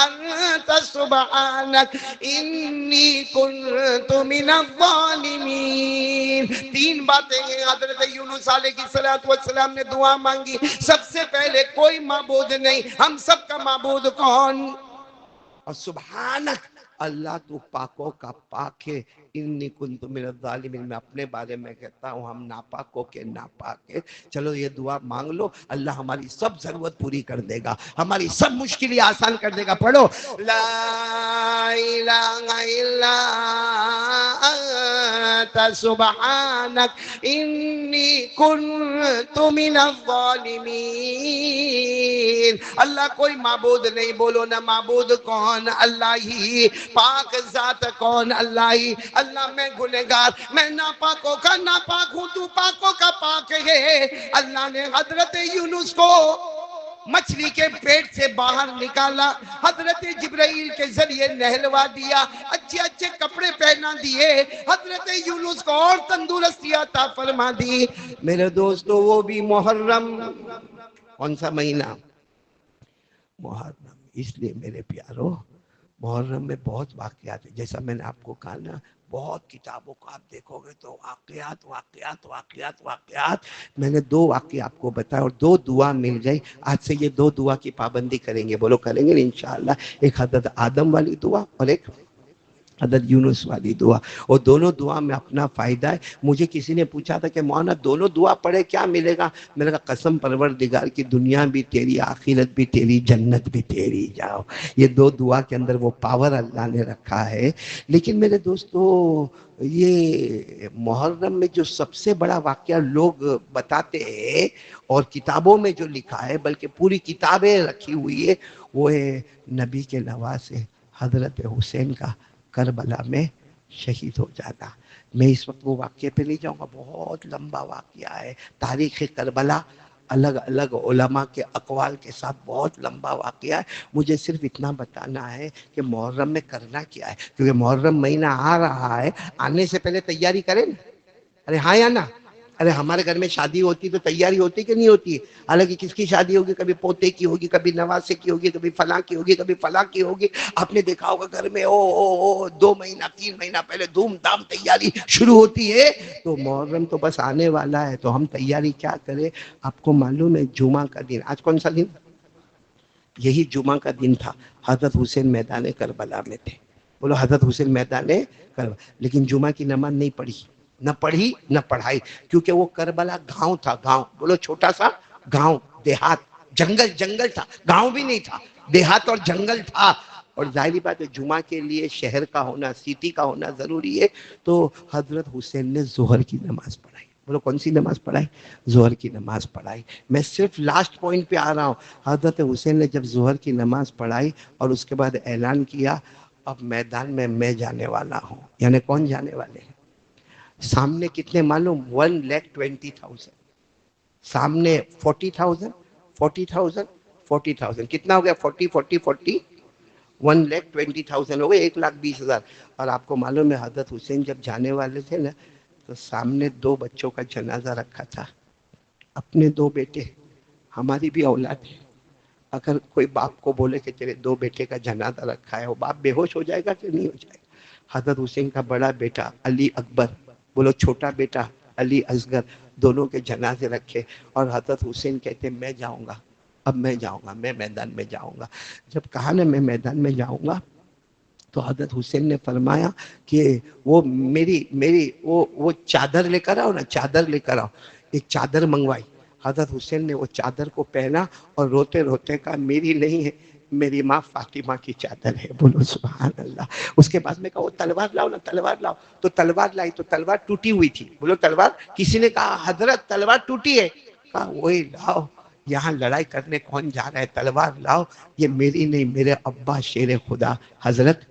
أَنتَ سُبْحَانَكَ إِنِّي كُنتُ مِنَ الظَّالِمِينَ. 3 باتیں ہیں. حضرت یونس علیہ السلام نے دعا مانگی. سب سے پہلے کوئی معبود نہیں, ہم سب کا معبود کون, اور سبحانک اللہ تو پاکوں کا پاک ہے، انی کنت من الظالمین، میں اپنے بارے میں کہتا ہوں ہم ناپاکوں کے ناپاک ہے۔ چلو یہ دعا مانگ لو، اللہ ہماری سب ضرورت پوری کر دے گا، ہماری سب مشکلیں آسان کر دے گا۔ پڑھو لا الہ الا انت سبحانک انی کنت من الظالمین۔ اللہ کوئی معبود نہیں، بولو نہ معبود کون؟ اللہ ہی۔ پاک ذات کون؟ اللہ ہی۔ اللہ میں گنہگار، میں ناپاکوں کا ناپاک ہوں، تو پاکوں کا پاک ہے۔ اللہ نے حضرت یونس کو مچھلی کے پیٹ سے باہر نکالا، حضرت جبرائیل کے ذریعے نہلوا دیا، اچھے اچھے کپڑے پہنا دیے، حضرت یونس کو اور تندرستی عطا فرما دی۔ میرے دوستو وہ بھی محرم، کون سا مہینہ؟ محرم۔ اس لیے میرے پیارو محرم میں بہت واقعات ہیں، جیسا میں نے آپ کو کہا نا، بہت کتابوں کو آپ دیکھو گے تو واقعات واقعات واقعات واقعات۔ میں نے 2 واقعے آپ کو بتایا اور 2 دعا مل گئی۔ آج سے یہ 2 دعا کی پابندی کریں گے، بولو کریں گے انشاءاللہ۔ ایک حضرت آدم والی دعا اور ایک حضرت یونس والی دعا، اور دونوں دعا میں اپنا فائدہ ہے۔ مجھے کسی نے پوچھا تھا کہ مولانا دونوں دعا پڑھے کیا ملے گا؟ میں نے کہا قسم پروردگار کی، دنیا بھی تیری، آخرت بھی تیری، جنت بھی تیری، جاؤ۔ یہ 2 دعا کے اندر وہ پاور اللہ نے رکھا ہے۔ لیکن میرے دوستو یہ محرم میں جو سب سے بڑا واقعہ لوگ بتاتے ہیں اور کتابوں میں جو لکھا ہے، بلکہ پوری کتابیں رکھی ہوئی ہے، وہ ہے نبی کے نواسے حضرت حسین کا کربلا میں شہید ہو جانا۔ میں اس وقت وہ واقعے پہ نہیں جاؤں گا، بہت لمبا واقعہ ہے، تاریخ کربلا الگ الگ علماء کے اقوال کے ساتھ بہت لمبا واقعہ ہے۔ مجھے صرف اتنا بتانا ہے کہ محرم میں کرنا کیا ہے، کیونکہ محرم مہینہ آ رہا ہے، آنے سے پہلے تیاری کریں نا۔ ارے ہاں یا نا؟ ارے ہمارے گھر میں شادی ہوتی تو تیاری ہوتی کہ نہیں ہوتی؟ حالانکہ کس کی شادی ہوگی؟ کبھی پوتے کی ہوگی، کبھی نواسے کی ہوگی، کبھی فلاں کی ہوگی، کبھی فلاں کی ہوگی۔ آپ نے دیکھا ہوگا گھر میں 2 مہینہ 3 مہینہ پہلے دھوم دھام تیاری شروع ہوتی ہے۔ تو محرم تو بس آنے والا ہے، تو ہم تیاری کیا کریں؟ آپ کو معلوم ہے جمعہ کا دن، آج کون سا دن؟ یہی جمعہ کا دن تھا، حضرت حسین میدان کربلا میں تھے۔ بولو حضرت حسین میدان کربلا، لیکن جمعہ کی نماز نہیں پڑھی نہ پڑھائی، کیونکہ وہ کربلا گاؤں تھا، گاؤں، بولو چھوٹا سا گاؤں، دیہات، جنگل تھا، گاؤں بھی نہیں تھا، دیہات اور جنگل تھا۔ اور ظاہری بات ہے جمعہ کے لیے شہر کا ہونا، سٹی کا ہونا ضروری ہے۔ تو حضرت حسین نے ظہر کی نماز پڑھائی۔ بولو کون سی نماز پڑھائی؟ ظہر کی نماز پڑھائی۔ میں صرف لاسٹ پوائنٹ پہ آ رہا ہوں۔ حضرت حسین نے جب ظہر کی نماز پڑھائی اور اس کے بعد اعلان کیا اب میدان میں جانے والا ہوں، یعنی کون جانے والے ہیں؟ سامنے کتنے معلوم؟ 1,20,000، سامنے 40,000، 40,000، 40,000، کتنا ہو گیا؟ 40 40 40، 1,20,000 ہو گئے، 1,20,000۔ اور آپ کو معلوم ہے حضرت حسین جب جانے والے تھے نا تو سامنے 2 بچوں کا جنازہ رکھا تھا، اپنے 2 بیٹے، ہماری بھی اولاد ہے۔ اگر کوئی باپ کو بولے کہ تیرے 2 بیٹے کا جنازہ رکھا ہے، وہ باپ بے ہوش ہو جائے گا کہ نہیں ہو جائے گا؟ حضرت حسین کا بڑا بیٹا علی اکبر، بولو چھوٹا بیٹا علی اصغر، دونوں کے جنازے رکھے، اور حضرت حسین کہتے میں جاؤں گا، اب میں جاؤں گا، میں میدان میں جاؤں گا۔ جب کہا نا میں میدان میں جاؤں گا تو حضرت حسین نے فرمایا کہ وہ میری وہ چادر لے کر آؤ نا، چادر لے کر آؤ۔ ایک چادر منگوائی، حضرت حسین نے وہ چادر کو پہنا اور روتے روتے کہا میری نہیں ہے، میری ماں فاطمہ کی چادر ہے، بولو سبحان اللہ۔ اس کے بعد میں کہا وہ تلوار لاؤ نا، تلوار لاؤ، تو تلوار لائی تو تلوار ٹوٹی ہوئی تھی، بولو تلوار، کسی نے کہا حضرت تلوار ٹوٹی ہے، کہا وہی لاؤ، یہاں لڑائی کرنے کون جا رہا ہے، تلوار لاؤ، یہ میری نہیں، میرے ابا شیر خدا حضرت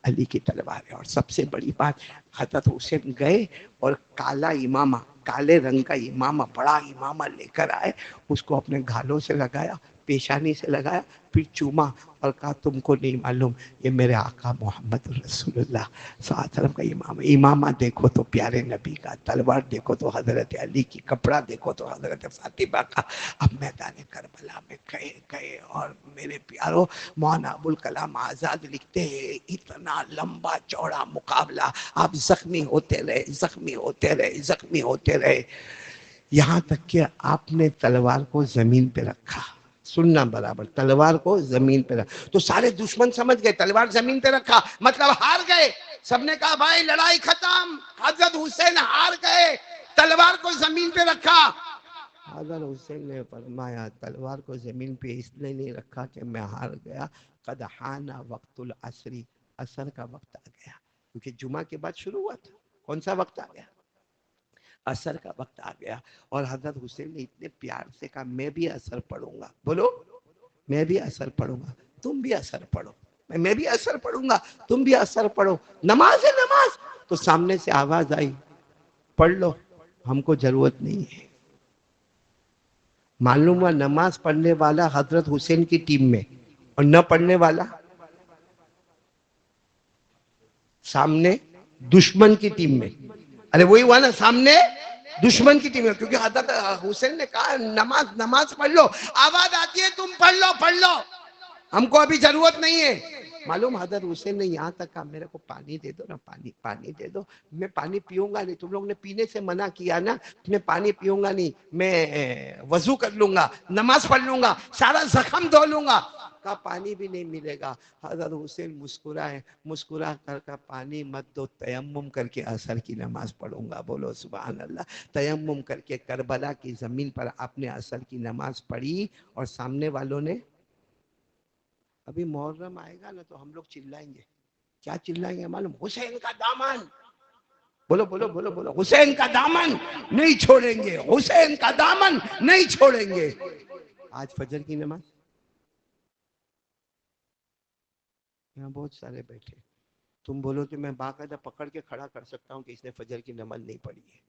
علی کی تلوار ہے۔ اور سب سے بڑی بات، حضرت حسین گئے اور کالا امامہ، کالے رنگ کا امامہ، بڑا امامہ لے کر آئے، اس کو اپنے گھالوں سے لگایا، پیشانی سے لگایا، پھر چوما اور کہا تم کو نہیں معلوم یہ میرے آقا محمد رسول اللہ صلی اللہ علیہ وسلم کا امام ہے۔ امامہ دیکھو تو پیارے نبی کا، تلوار دیکھو تو حضرت علی کی، کپڑا دیکھو تو حضرت فاطمہ کا۔ اب میدان کربلا میں گئے اور میرے پیارو مولانا ابوالکلام آزاد لکھتے ہیں اتنا لمبا چوڑا مقابلہ، آپ زخمی ہوتے رہے، زخمی ہوتے رہے، زخمی ہوتے رہے، یہاں تک کہ آپ نے تلوار کو زمین پہ رکھا، سننا برابر، تلوار کو زمین پہ رکھ. تو سارے دشمن سمجھ گئے تلوار زمین پہ رکھا مطلب ہار گئے. سب نے کہا بھائی لڑائی ختم، حضرت حسین ہار گئے، تلوار کو زمین پہ رکھا. حضرت حسین نے فرمایا تلوار کو زمین پہ اس لیے نہیں رکھا کہ میں ہار گیا، قد حان وقت العصر، عصر کا وقت آ گیا. کیونکہ جمعہ کے بعد شروع ہوا تھا. کون سا وقت آ گیا؟ عصر کا وقت آ گیا. اور حضرت حسین نے اتنے پیار سے کہا میں بھی عصر پڑھوں گا. بولو میں بھی عصر پڑھوں گا، تم بھی عصر پڑھو. میں بھی عصر پڑھوں گا، تم بھی عصر پڑھو. نماز ہے نماز. تو سامنے سے آواز آئی پڑھ لو، ہم کو ضرورت نہیں ہے. معلوم ہوا نماز پڑھنے والا حضرت حسین کی ٹیم میں اور نہ پڑھنے والا سامنے دشمن کی ٹیم میں. ارے وہی ہوا نا، سامنے دشمن کی ٹیم میں. کیونکہ حضرت حسین نے کہا نماز پڑھ لو. آواز آتی ہے تم پڑھ لو، ہم کو ابھی ضرورت نہیں ہے. معلوم حضرت حسین نے یہاں تک کہا میرے کو پانی دے دو نا، پانی دے دو. میں پانی پیوں گا نہیں، تم لوگ نے پینے سے منع کیا نا، میں پانی پیوں گا نہیں، میں وضو کر لوں گا، نماز پڑھ لوں گا، سارا زخم دھو لوں گا. کہا پانی بھی نہیں ملے گا. حضرت حسین مسکرا کر پانی مت دو، تیمم کر کے عصر کی نماز پڑھوں گا. بولو سبحان اللہ. تیمم کر کے کربلا کی زمین پر آپ نے عصر کی نماز پڑھی. اور سامنے والوں نے، ابھی محرم آئے گا نا تو ہم لوگ چلائیں گے. کیا چلائیں گے معلوم؟ حسین کا دامن. بولو بولو بولو بولو، حسین کا دامن نہیں چھوڑیں گے، حسین کا دامن نہیں چھوڑیں گے. آج فجر کی نماز یہاں بہت سارے بیٹھے، تم بولو کہ میں باقاعدہ پکڑ کے کھڑا کر سکتا ہوں کہ اس نے فجر کی نماز نہیں پڑھی ہے.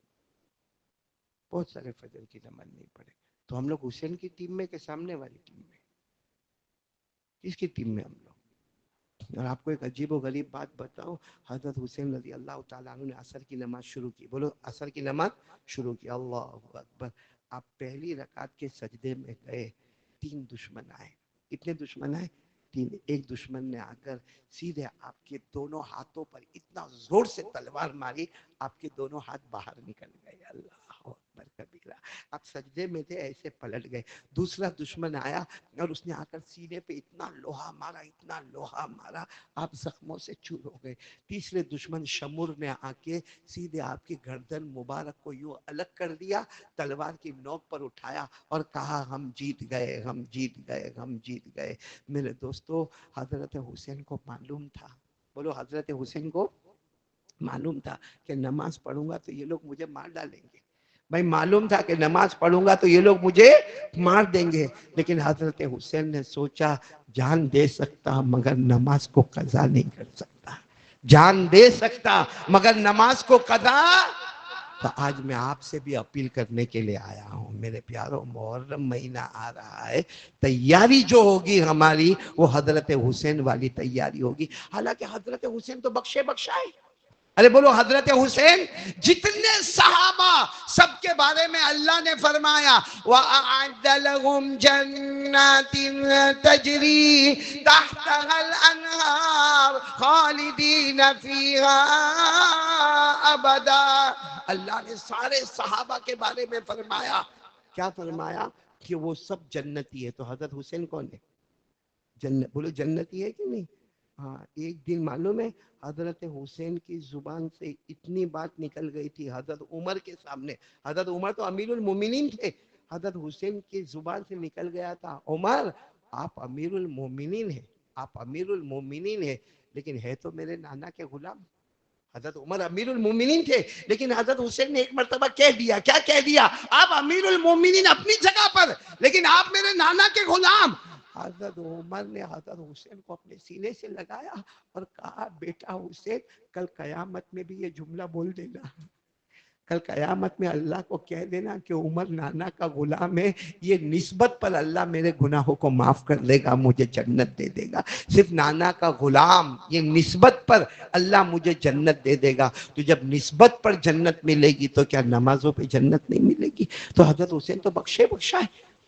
بہت سارے فجر کی نماز نہیں پڑھے. تو ہم لوگ حسین کی ٹیم میں کہ سامنے والی ٹیم میں؟ کس کی ٹیم میں ہم لوگ؟ اور آپ کو ایک عجیب و غریب بات بتاؤں، حضرت حسین رضی اللہ تعالیٰ عنہ نے عصر کی نماز شروع کی. بولو عصر کی نماز شروع کی. اللہ اکبر. آپ پہلی رکعت کے سجدے میں گئے، 3 دشمن آئے. کتنے دشمن آئے؟ 3. ایک دشمن نے آ کر سیدھے آپ کے دونوں ہاتھوں پر اتنا زور سے تلوار ماری، آپ کے دونوں ہاتھ باہر نکل گئے. اللہ اکبر کبیرہ. آپ سجدے میں تھے، ایسے پلٹ گئے. دوسرا دشمن آیا اور اس نے آ کر سینے پہ اتنا لوہا مارا، اتنا لوہا مارا، آپ زخموں سے چور ہو گئے. تیسرے دشمن شمر نے آ کے سیدھے آپ کی گردن مبارک کو یوں الگ کر دیا، تلوار کی نوک پر اٹھایا اور کہا ہم جیت گئے، ہم جیت گئے، ہم جیت گئے. میرے دوستو، حضرت حسین کو معلوم تھا، بولو حضرت حسین کو معلوم تھا کہ نماز پڑھوں گا تو یہ لوگ مجھے مار ڈالیں گے. بھائی معلوم تھا کہ نماز پڑھوں گا تو یہ لوگ مجھے مار دیں گے. لیکن حضرت حسین نے سوچا جان دے سکتا مگر نماز کو قضا نہیں کر سکتا. جان دے سکتا مگر نماز کو قضا. تو آج میں آپ سے بھی اپیل کرنے کے لیے آیا ہوں میرے پیاروں، محرم مہینہ آ رہا ہے، تیاری جو ہوگی ہماری وہ حضرت حسین والی تیاری ہوگی. حالانکہ حضرت حسین تو بخشے بخشائے. ارے بولو حضرت حسین، جتنے صحابہ سب کے بارے میں اللہ نے فرمایا وَأَعَدَّ لَهُمْ جَنَّاتٍ تَجْرِي تَحْتَهَا الْأَنْهَارُ خَالِدِينَ فِيهَا أَبَدًا. اللہ نے سارے صحابہ کے بارے میں فرمایا. کیا فرمایا؟ کہ وہ سب جنتی ہے. تو حضرت حسین کون ہے؟ جنت. بولو جنتی ہے کہ نہیں؟ ہاں. ایک دن معلوم ہے حضرت حسین کی زبان سے اتنی بات نکل گئی تھی حضرت عمر کے سامنے. حضرت عمر تو امیر المومنین تھے. حضرت حسین کی زبان سے نکل گیا تھا عمر آپ امیر المومنین ہیں، آپ امیر المومنین ہیں، لیکن ہے تو میرے نانا کے غلام. حضرت عمر امیر المومنین تھے لیکن حضرت حسین نے ایک مرتبہ کہہ دیا. کیا کہہ دیا؟ آپ امیر المومنین اپنی جگہ پر، لیکن آپ میرے نانا کے غلام. حضرت عمر نے حضرت حسین کو اپنے سینے سے لگایا اور کہا بیٹا حسین، کل قیامت میں بھی یہ جملہ بول دینا، کل قیامت میں اللہ کو کہہ دینا کہ عمر نانا کا غلام ہے، یہ نسبت پر اللہ میرے گناہوں کو معاف کر دے گا، مجھے جنت دے دے گا. صرف نانا کا غلام، یہ نسبت پر اللہ مجھے جنت دے دے گا. تو جب نسبت پر جنت ملے گی تو کیا نمازوں پہ جنت نہیں ملے گی؟ تو حضرت حسین تو بخشے بخشا ہے.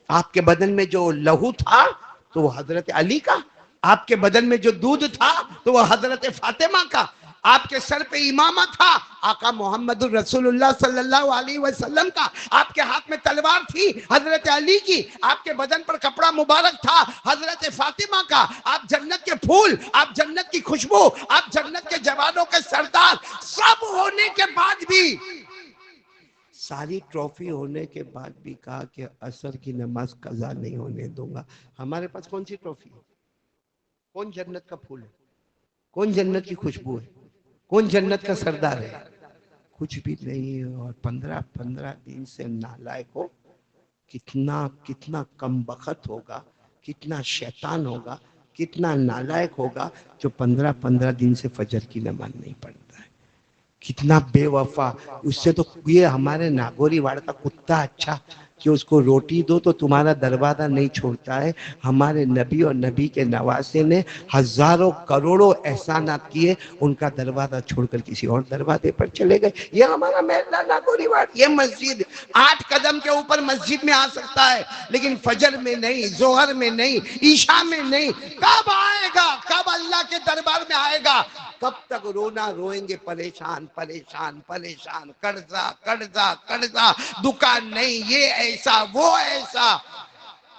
آپ کے بدن میں جو لہو تھا تو وہ حضرت علی کا، آپ کے بدن میں جو دودھ تھا تو وہ حضرت فاطمہ کا. آپ کے سر پہ امامہ تھا آقا محمد الرسول اللہ صلی اللہ علیہ وسلم کا، آپ کے ہاتھ میں تلوار تھی حضرت علی کی، آپ کے بدن پر کپڑا مبارک تھا حضرت فاطمہ کا، آپ جنت کے پھول، آپ جنت کی خوشبو، آپ جنت کے جوانوں کے سردار، سب ہونے کے بعد بھی، ساری ٹرافی ہونے کے بعد بھی کہا کہ عصر کی نماز قضا نہیں ہونے دوں گا۔ ہمارے پاس کون سی ٹرافی ہے؟ کون جنت کا پھول ہے؟ کون جنت کی خوشبو ہے؟ کون جنت کا سردار ہے؟ کچھ بھی نہیں ہے۔ اور 15 دن سے نالائق ہو، کتنا کم بخت ہوگا، کتنا شیطان ہوگا، کتنا نالائق ہوگا جو 15 دن سے فجر کی نماز نہیں پڑھتا ہے، کتنا بے وفا۔ اس سے تو یہ ہمارے ناگوری واڑ کا کتا اچھا کہ اس کو روٹی دو تو تمہارا دروازہ نہیں چھوڑتا ہے۔ ہمارے نبی اور نبی کے نواسے نے ہزاروں کروڑوں احسانات کیے، ان کا دروازہ چھوڑ کر کسی اور دروازے پر چلے گئے۔ یہ ہمارا محلہ ناگوری واڑ، یہ مسجد 8 قدم کے اوپر مسجد میں آ سکتا ہے، لیکن فجر میں نہیں، ظہر میں نہیں، عشاء میں نہیں۔ کب آئے گا؟ کب اللہ کے دربار میں آئے گا؟ کب تک رونا روئیں گے؟ پریشان پریشان پریشان، قرضہ، دکان نہیں، یہ ایسا وہ ایسا۔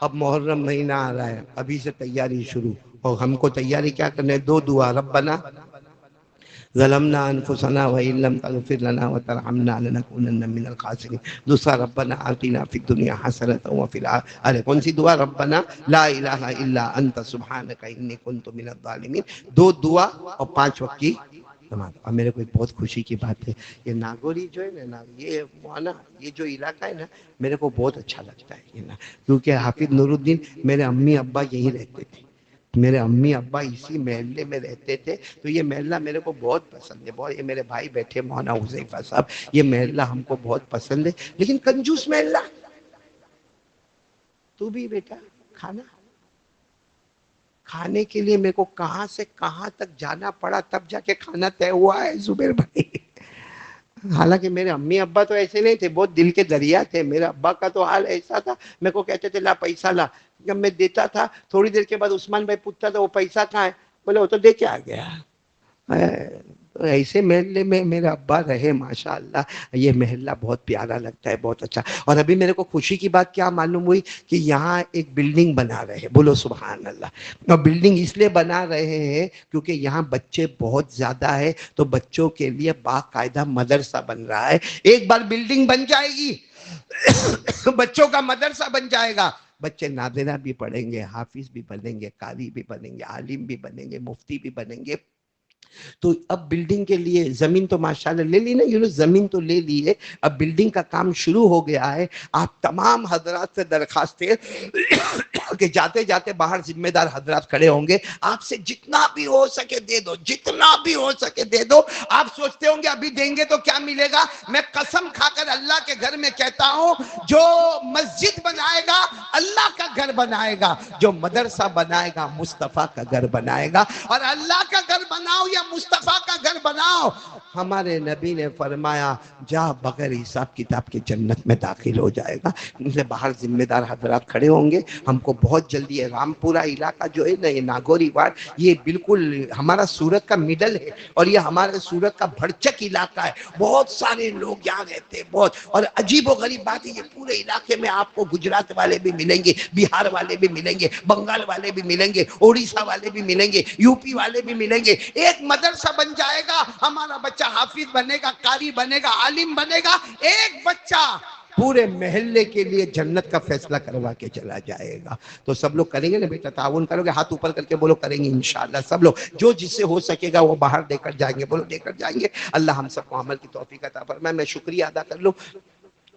اب محرم مہینہ آ رہا ہے، ابھی سے تیاری شروع، اور ہم کو تیاری کیا کرنے؟ 2 دعا، ربنا ظلمنا انفسنا وإن لم تغفر لنا وترحمنا لنكونن من الخاسرین۔ دوسرا ربنا آتنا فی الدنیا حسنۃ وفی الآخرۃ، کون سی دعا؟ ربنا لا الہ الا انت سبحانک انی کنت من الظالمین۔ 2 دعا اور 5 وقت کی نماز۔ اور میرے کو ایک بہت خوشی کی بات ہے، یہ ناگوری جو ہے نا، یہ مولانا، یہ جو علاقہ ہے نا، میرے کو بہت اچھا لگتا ہے یہ نا، کیونکہ حافظ نور الدین، میرے امی ابا یہی رہتے تھے، میرے امی ابا اسی محلے میں رہتے تھے، تو یہ محلہ میرے کو بہت پسند ہے۔ بہت، یہ میرے بھائی بیٹھے مولانا حذیفہ صاحب، یہ محلہ ہم کو بہت پسند ہے، لیکن کنجوس محلہ۔ تو بھی بیٹا کھانے کے لیے میرے کو کہاں سے کہاں تک جانا پڑا، تب جا کے کھانا طے ہوا ہے زبیر بھائی۔ حالانکہ میرے امی ابا تو ایسے نہیں تھے، بہت دل کے دریا تھے۔ میرے ابا کا تو حال ایسا تھا، میرے کو کہتے تھے لا پیسہ لا، جب میں دیتا تھا تھوڑی دیر کے بعد عثمان بھائی پوچھتا تھا وہ پیسہ کہاں ہے، بولے وہ تو دے کے آ گیا۔ تو ایسے محلے میں میرے ابا رہے، ماشاءاللہ۔ یہ محلہ بہت پیارا لگتا ہے، بہت اچھا۔ اور ابھی میرے کو خوشی کی بات کیا معلوم ہوئی کہ یہاں ایک بلڈنگ بنا رہے ہیں، بولو سبحان اللہ۔ اور بلڈنگ اس لیے بنا رہے ہیں کیونکہ یہاں بچے بہت زیادہ ہے، تو بچوں کے لیے باقاعدہ مدرسہ بن رہا ہے۔ ایک بار بلڈنگ بن جائے گی بچوں کا مدرسہ بن جائے گا، بچے نادرہ بھی پڑھیں گے، حافظ بھی بنیں گے، قاری بھی بنیں گے، عالم بھی بنیں گے، مفتی بھی بنیں گے۔ تو اب بلڈنگ کے لیے زمین تو ماشاءاللہ لے لی نا، یونس زمین تو لے لی ہے، اب بلڈنگ کا کام شروع ہو گیا ہے۔ آپ تمام حضرات سے درخواست ہے کہ جاتے جاتے باہر ذمہ دار حضرات کھڑے ہوں گے، آپ سے جتنا بھی ہو سکے دے دو، جتنا بھی ہو سکے دے دو۔ آپ سوچتے ہوں گے ابھی دیں گے تو کیا ملے گا؟ میں قسم کھا کر اللہ کے گھر میں کہتا ہوں، جو مسجد بنائے گا اللہ کا گھر بنائے گا، جو مدرسہ بنائے گا مصطفیٰ کا گھر بنائے گا۔ اور اللہ کا گھر بناؤ یا مصطفیٰ کا گھر بناؤ، ہمارے نبی نے فرمایا جا بغیر حساب کتاب کے جنت میں داخل ہو جائے گا۔ ان سے باہر ذمہ دار حضرات کھڑے ہوں گے، ہم کو بہت جلدی ہے۔ رامپورہ علاقہ جو ہے نا، یہ ناگوری واڑ، یہ بالکل ہمارا سورت کا مڈل ہے، اور یہ ہمارے سورت کا بھرچک علاقہ ہے، بہت سارے لوگ یہاں رہتے ہیں بہت۔ اور عجیب و غریب بات ہے، یہ پورے علاقے میں آپ کو گجرات والے بھی ملیں گے، بہار والے بھی ملیں گے، بنگال والے بھی ملیں گے، اڑیسہ والے بھی ملیں گے، یو پی والے بھی ملیں گے۔ ایک مدرسہ بن جائے گا، ہمارا بچہ حافظ بنے گا، قاری بنے گا، عالم بنے گا، ایک بچہ پورے محلے کے لیے جنت کا فیصلہ کروا کے چلا جائے گا۔ تو سب لوگ کریں گے نا بیٹا؟ تعاون کرو گے؟ ہاتھ اوپر کر کے بولو کریں گے انشاءاللہ سب لوگ، جو جس سے ہو سکے گا وہ باہر دے کر جائیں گے، بولو دے کر جائیں گے۔ اللہ ہم سب کو عمل کی توفیق عطا فرمائے۔ میں شکریہ ادا کر لوں،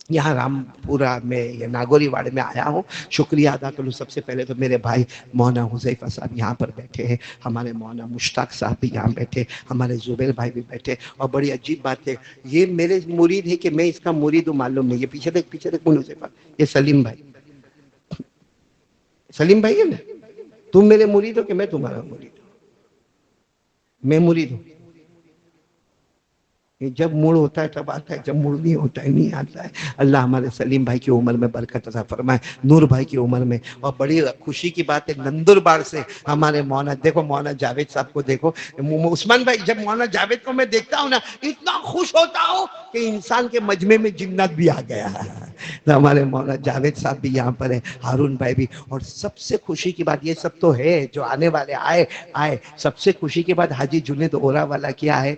یہاں رامپورہ میں یا ناگوری واڑے میں آیا ہوں، شکریہ ادا کروں۔ سب سے پہلے تو میرے بھائی مولانا حذیفہ صاحب یہاں پر بیٹھے ہیں، ہمارے مولانا مشتاق صاحب بھی یہاں بیٹھے، ہمارے زبیر بھائی بھی بیٹھے۔ اور بڑی عجیب بات ہے، یہ میرے مرید ہے کہ میں اس کا مرید ہوں معلوم نہیں۔ یہ پیچھے دیکھ مولانا حذیفہ، یہ سلیم بھائی، سلیم بھائی ہے نا، تم میرے مرید ہو کہ میں تمہارا مرید ہوں؟ میں مرید ہوں، جب موڈ ہوتا ہے تب آتا ہے، جب موڈ نہیں ہوتا ہے نہیں آتا ہے۔ اللہ ہمارے سلیم بھائی کی عمر میں برکت عطا فرمائے، نور بھائی کی عمر میں۔ اور بڑی خوشی کی بات ہے نندربار سے ہمارے مولانا، دیکھو مولانا جاوید صاحب کو دیکھو، عثمان بھائی جب مولانا جاوید کو میں دیکھتا ہوں نا اتنا خوش ہوتا ہوں کہ انسان کے مجمع میں جنت بھی آ گیا ہے۔ تو ہمارے مولانا جاوید صاحب بھی یہاں پر ہے، ہارون بھائی بھی۔ اور سب سے خوشی کی بات یہ سب تو ہے جو آنے والے آئے، سب سے خوشی کی بات حاجی جنید اورا والا کیا ہے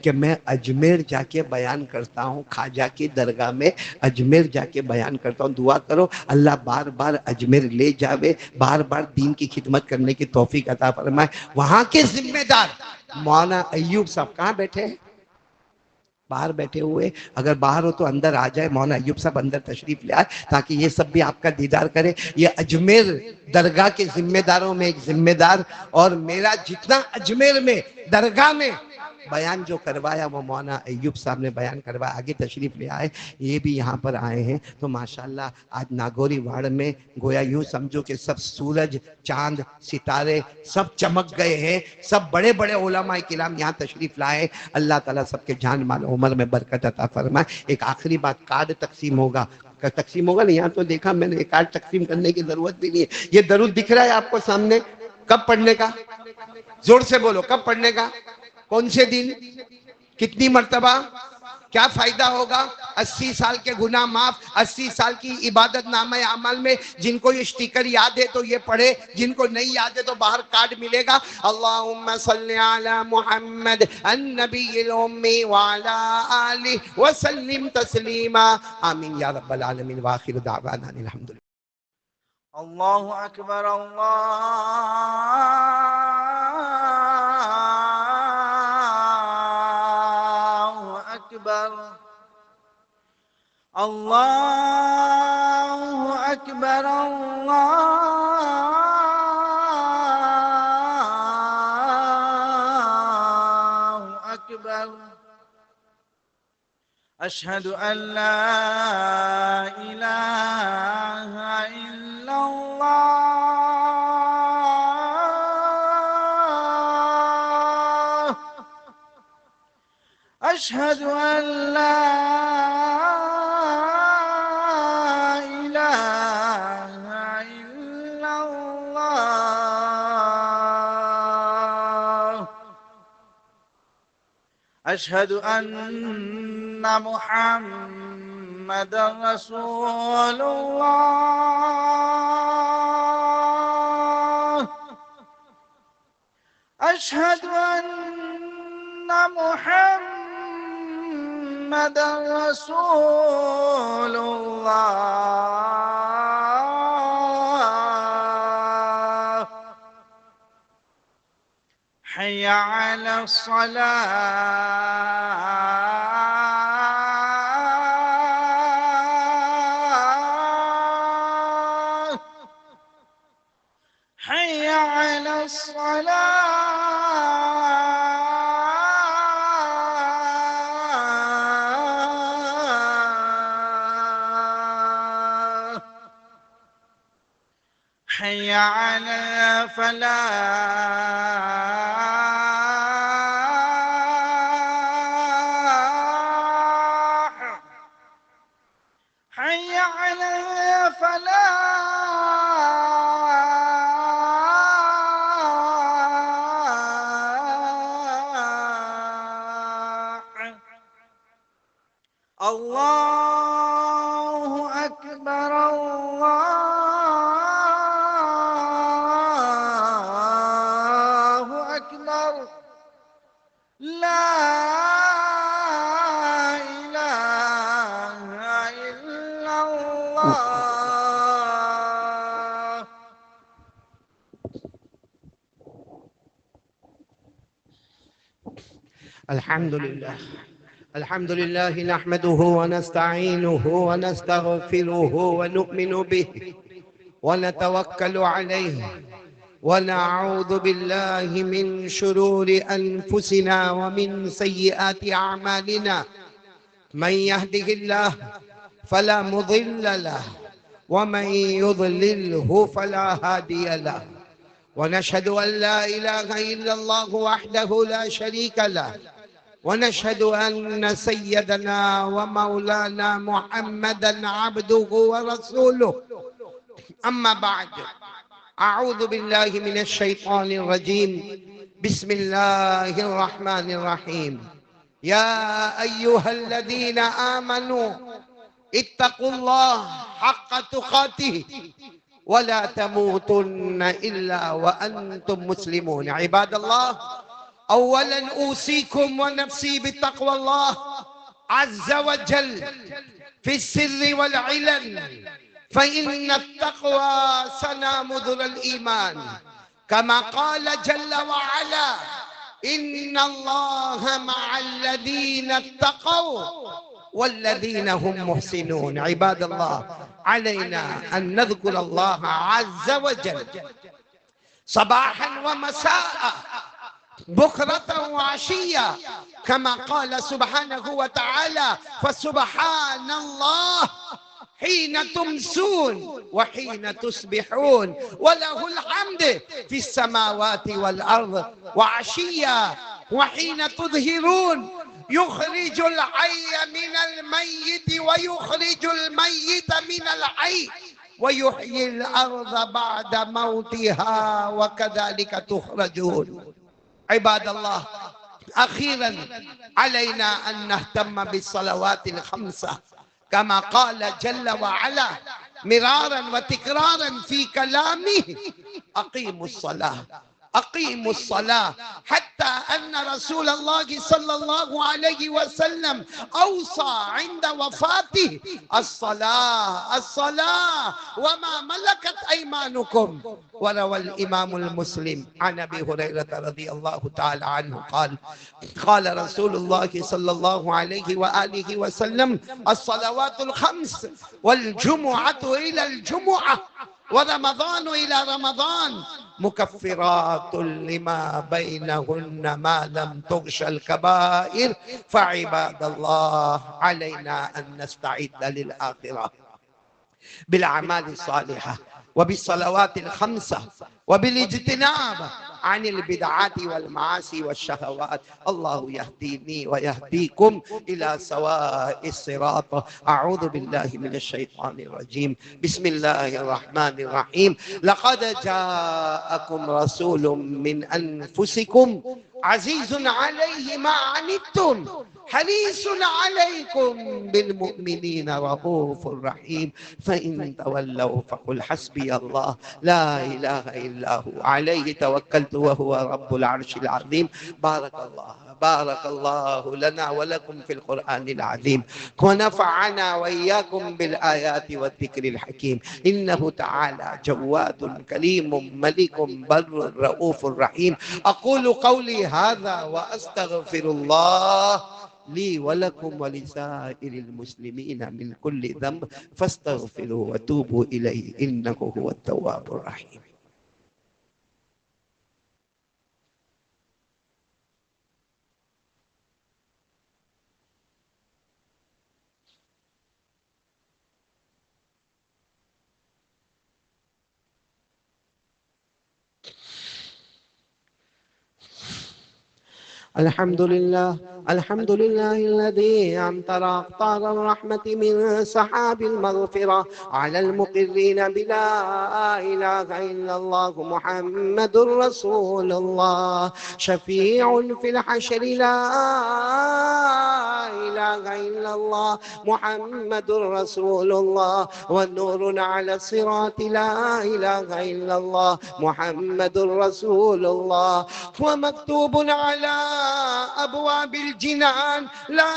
کہ میں اجمیر جا کے بیان کرتا ہوں، خواجہ کی درگاہ میں اجمیر جا کے بیان کرتا ہوں۔ دعا کرو اللہ بار بار اجمیر لے جاوے، بار بار دین کی خدمت کرنے کی توفیق عطا فرمائے۔ وہاں کے ذمہ دار مولانا ایوب صاحب کہاں بیٹھے ہیں؟ باہر بیٹھے ہوئے، اگر باہر ہو تو اندر آ جائے، مولانا ایوب صاحب اندر تشریف لے آئے تاکہ یہ سب بھی آپ کا دیدار کرے۔ یہ اجمیر درگاہ کے ذمہ داروں میں ایک ذمہ دار، اور میرا جتنا اجمیر میں درگاہ میں بیان جو کروایا وہ مولانا ایوب صاحب نے بیان کروایا، آگے تشریف لے آئے، یہ بھی یہاں پر آئے ہیں۔ تو ماشاءاللہ آج ناگوری واڑ میں گویا یوں سمجھو کہ سب سورج چاند ستارے سب چمک گئے ہیں، سب بڑے بڑے علماء کرام یہاں تشریف لائے۔ اللہ تعالیٰ سب کے جان مال عمر میں برکت عطا فرمائے۔ ایک آخری بات، کارڈ تقسیم ہوگا نہیں، یہاں تو دیکھا میں نے، کارڈ تقسیم کرنے کی ضرورت بھی نہیں ہے۔ یہ درود دکھ رہا ہے آپ کو سامنے، کب پڑھنے کا؟ زور سے بولو، کب پڑھنے کا؟ کون سے دن؟ کتنی مرتبہ؟ کیا فائدہ ہوگا؟ 80 سال کے گناہ معاف، 80 سال کی عبادت نامہ عمل میں۔ جن کو یہ سٹیکر یاد ہے تو یہ پڑھے، جن کو نہیں یاد ہے تو باہر کارڈ ملے گا۔ اللہم صلی علی محمد النبی الامی وعلی آلہ وسلم تسلیما، آمین یا رب العالمین، وآخر دعوانا الحمدللہ۔ اللہ اکبر، اللہ اکبر، اللہ اکبر، اللہ اکبر۔ اشہد ان لا الہ الا اللہ، اشہد ان لا الہ الا اللہ، اشہد ان محمد رسول اللہ، اشہد ان محمد رسول اللہ، حی علی الصلاة، حی علی الصلاة، حی علی الفلاح، حی علی الفلاح۔ اللہ اکبر، اللہ اکبر، لا الہ الا اللہ۔ الحمد لله نحمده ونستعينه ونستغفره ونؤمن به ونتوكل عليه ونعوذ بالله من شرور أنفسنا ومن سيئات أعمالنا، من يهده الله فلا مضل له ومن يضلله فلا هادي له، ونشهد أن لا إله إلا الله وحده لا شريك له، ونشهد أن سيدنا ومولانا محمدا عبده ورسوله. أما بعد، أعوذ بالله من الشيطان الرجيم. بسم الله الرحمن الرحيم. يا أيها الذين آمنوا اتقوا الله حق تقاته ولا تموتن إلا وأنتم مسلمون. عباد الله، أولا أوصيكم ونفسي بتقوى الله عز وجل في السر والعلن، فإن التقوى سنامذر الإيمان، كما قال جل وعلا: إن الله مع الذين اتقوا والذين هم محسنون. عباد الله، علينا أن نذكر الله عز وجل صباحا ومساء، بكرة وعشية، كما قال سبحانه وتعالى: فسبحان الله حين تمسون وحين تصبحون وله الحمد في السماوات والأرض وعشيا وحين تظهرون. يخرج الحي من الميت ويخرج الميت من الحي ويحيي الأرض بعد موتها وكذلك تخرجون. عباد الله، أخيرا علينا أن نهتم بالصلوات الخمسة، كما قال جل وعلا مرارا وتكرارا في كلامه: أقيموا الصلاة أقيموا الصلاة، حتى أن رسول الله صلى الله عليه وسلم أوصى عند وفاته: الصلاة الصلاة وما ملكت أيمانكم. وروى الإمام المسلم عن أبي هريرة رضي الله تعالى عنه قال: قال رسول الله صلى الله عليه وآله وسلم: الصلوات الخمس والجمعة إلى الجمعة ورمضان إلى رمضان مكفرات لما بينهن ما لم تغش الكبائر. فعباد الله، علينا أن نستعد للآخرة بالأعمال الصالحة وبالصلوات الخمسة وبالاجتناب عن البدعات والمعاصي والشهوات. الله يهديني ويهديكم إلى سواء الصراط. أعوذ بالله من الشيطان الرجيم. بسم الله الرحمن الرحيم. لقد جاءكم رسول من أنفسكم عزيز عليه ما عنتم حريص عليكم بالمؤمنين رؤوف رحيم. فإن تولوا فقل حسبي الله لا إله إلا هو عليه توكلت وهو رب العرش العظيم. بارك الله لنا ولكم في القرآن العظيم، ونفعنا وإياكم بالآيات والذكر الحكيم. إنه تعالى جواد كريم ملك بر رؤوف رحيم. أقول قولي هذا وأستغفر الله لي ولكم ولسائر المسلمين من كل ذنب فاستغفروا وتوبوا إليه إنه هو التواب الرحيم. الحمد لله الذي أمطر أقطار الرحمة من سحاب المغفرة على المقرين بلا إله إلا الله محمد رسول الله. شفيع في الحشر لا إله إلا الله محمد رسول الله. والنور على الصراط لا إله إلا الله محمد رسول الله. ومكتوب على أبواب الجنان لا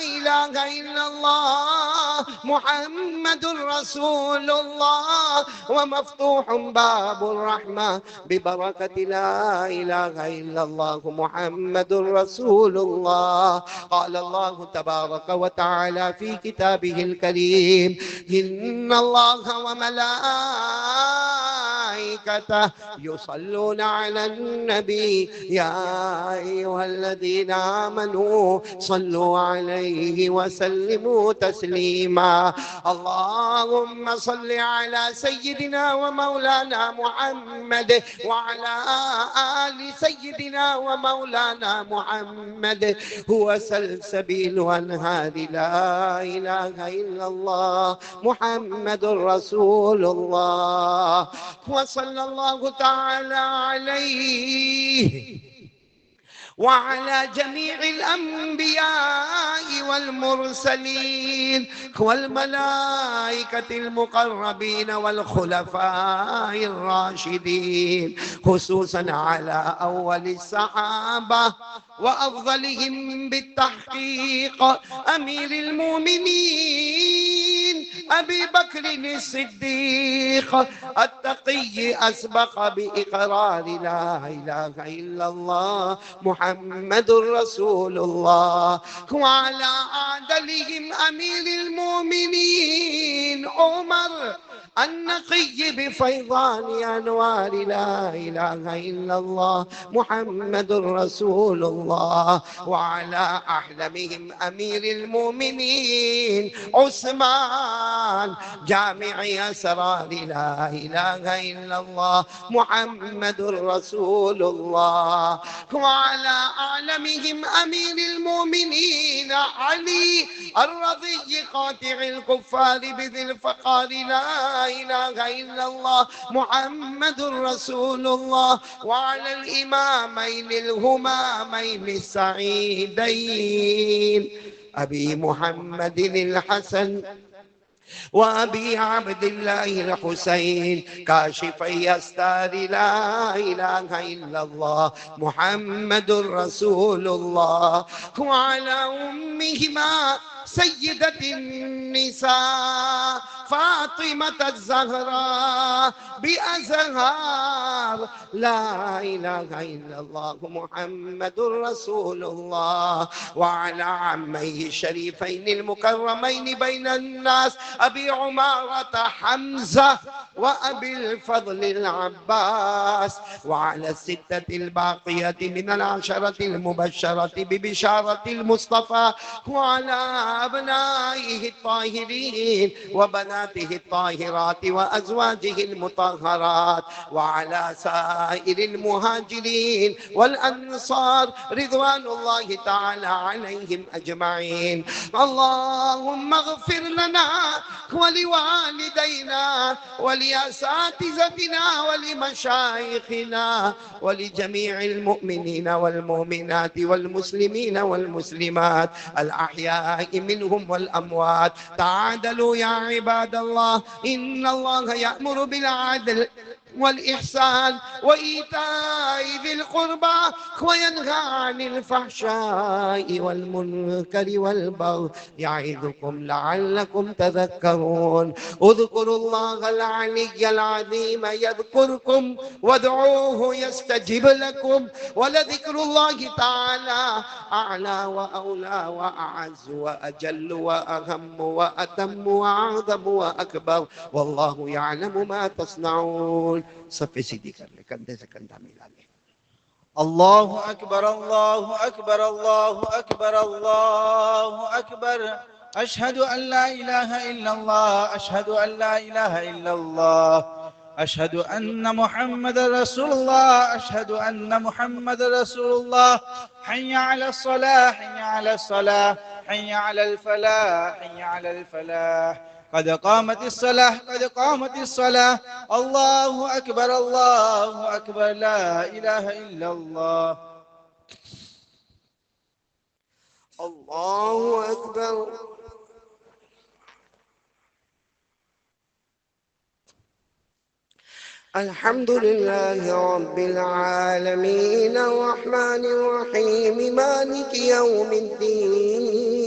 إله إلا الله محمد رسول الله. ومفتوح باب الرحمة ببركة لا إله إلا الله محمد رسول الله. قال الله تبارك وتعالى في كتابه الكريم: إن الله وملائكته وملائكته يصلون على النبي يا أيها الذين آمنوا صلوا عليه وسلموا تسليما. اللهم صل على سيدنا ومولانا محمد وعلى آل سيدنا ومولانا محمد. هو سلسبيل أنهار لا إله إلا الله محمد رسول الله. وصلى الله تعالى عليه وعلى جميع الأنبياء والمرسلين والملائكة المقربين والخلفاء الراشدين، خصوصا على أول الصحابة وأفضلهم بالتحقيق أمير المؤمنين أبي بكر الصديق التقي أسبق بإقرار لا إله إلا الله محمد رسول الله. وعلى عدلهم أمير المؤمنين عمر النقي بفيضان أنوار لا إله إلا الله محمد رسول الله. وعلى أحلمهم أمير المؤمنين عثمان جامع أسرار لا إله إلا الله محمد رسول الله. وعلى أعلمهم أمير المؤمنين علي الرضي قاطع الكفار بذي الفقار لا إله إلا الله محمد رسول الله. وعلى الإمامين الهمامين السعيدين أبي محمد الحسن وأبي عبد الله الحسين كاشفي أستار لا إله إلا الله محمد رسول الله. وعلى أمهما سيدة النساء فاطمة الزهراء بأزهار لا إله إلا الله محمد رسول الله. وعلى عميه الشريفين المكرمين بين الناس أبي عمارة حمزة وأبي الفضل العباس. وعلى الستة الباقية من العشرة المبشرة ببشارة المصطفى. وعلى أبنائه الطاهرين وبناته الطاهرات وأزواجه المطهرات. وعلى سائر المهاجرين والأنصار رضوان الله تعالى عليهم أجمعين. اللهم اغفر لنا ولوالدينا ولأساتذتنا ولمشايخنا ولجميع المؤمنين والمؤمنات والمسلمين والمسلمات الأحياء منهم والأموات. تعادلوا يا عباد الله، إن الله يأمر بالعدل والإحسان وإيتاء ذي القربى وينهى عن الفحشاء والمنكر والبغي يعظكم لعلكم تذكرون. اذكروا الله العلي العظيم يذكركم وادعوه يستجب لكم ولذكر الله تعالى أعلى وأولى وأعز وأجل وأهم وأتم وأعظم وأكبر والله يعلم ما تصنعون. صف سیدھی کر لے، کندھے سے کندھا ملا لے. اللہ اکبر اللہ اکبر اللہ اکبر اللہ اکبر. اشہد ان لا الہ الا اللہ اشہد ان لا الہ الا اللہ اشہد ان محمد رسول اللہ اشہد ان محمد رسول اللہ. حی علی الصلاة حی علی الصلاة حی علی الفلاح حی علی الفلاح. قد قامت الصلاة قد قامت الصلاة. الله أكبر الله أكبر لا إله إلا الله. الله أكبر. الحمد لله رب العالمين الرحمن الرحيم مالك يوم الدين.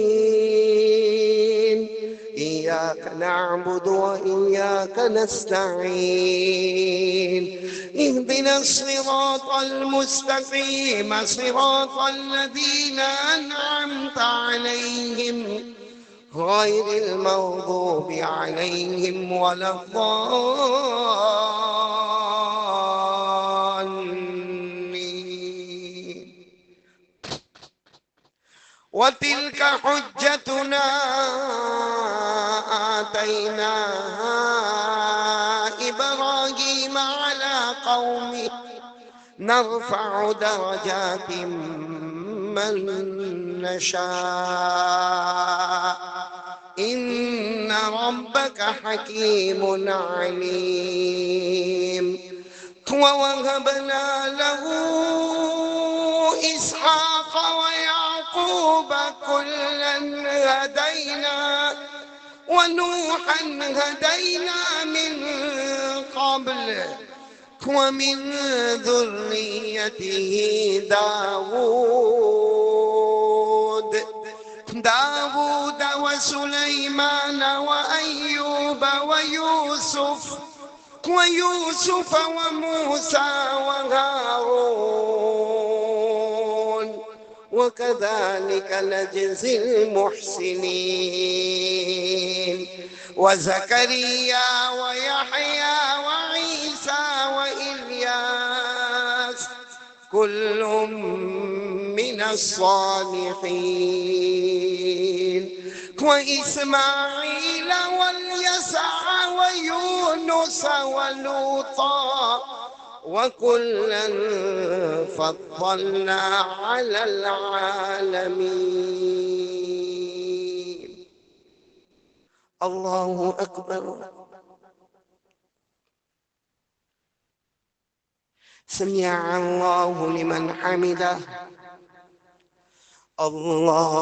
إياك نعبد وإياك نستعين. اهدنا الصراط المستقيم صراط الذين أنعمت عليهم غير المغضوب عليهم ولا الضالين. وتلك حجتنا آتيناها إبراهيم على قومه نرفع درجات من نشاء إن ربك حكيم عليم. ووهبنا له إسحاق ويعقوب كلا هدينا ونوحا هدينا من قبل ومن ذريته داود وسليمان وأيوب ويوسف وموسى وهارون وكذلك نجزي المحسنين. وزكريا ويحيى وعيسى وإلياس كل من الصالحين. وإسماعيل واليسع ويونس ولوطا وكلا فضلنا على العالمين. الله أكبر. سمع الله لمن حمده. الله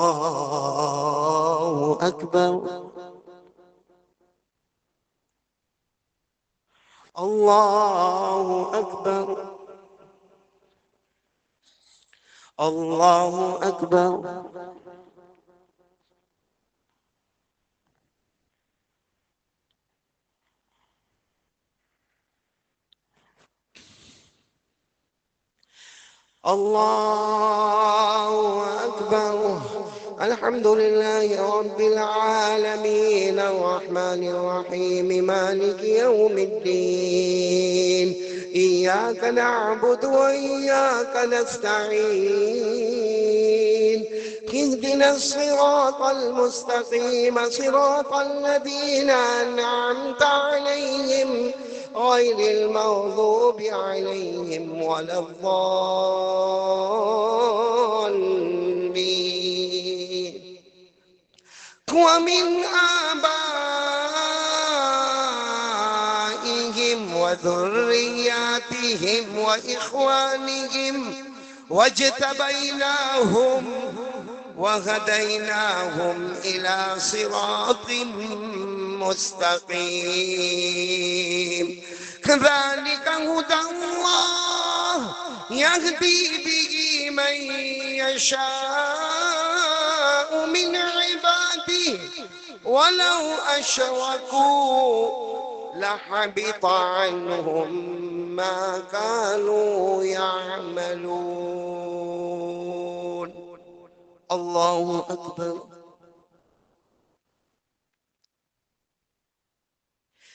أكبر. الله أكبر. الله أكبر. الله أكبر. الحمد لله رب العالمين الرحمن الرحيم مالك يوم الدين إياك نعبد وإياك نستعين اهدنا الصراط المستقيم صراط الذين أنعمت عليهم غير المغضوب عليهم ولا الضالين. ومن آبائهم وذرياتهم وإخوانهم واجتبيناهم وهديناهم إلى صراط مستقيم. كذلك هدى الله يهدي به من يشاء من عباده ولو أشركوا لحبط عنهم ما كانوا يعملون. الله أكبر.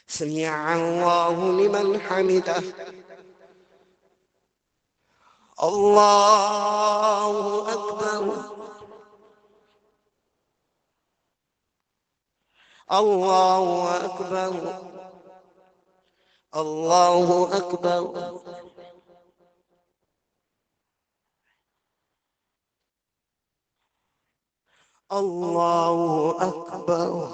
سمع الله لمن حمده. الله أكبر. الله أكبر. الله أكبر. الله أكبر.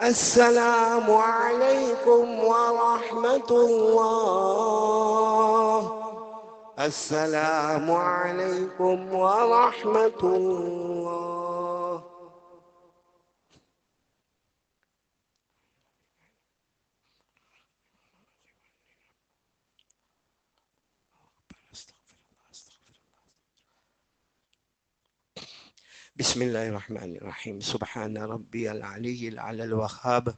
السلام عليكم ورحمة الله. السلام عليكم ورحمة الله. بسم الله الرحمن الرحيم. سبحان ربي العلي العلى الوهاب.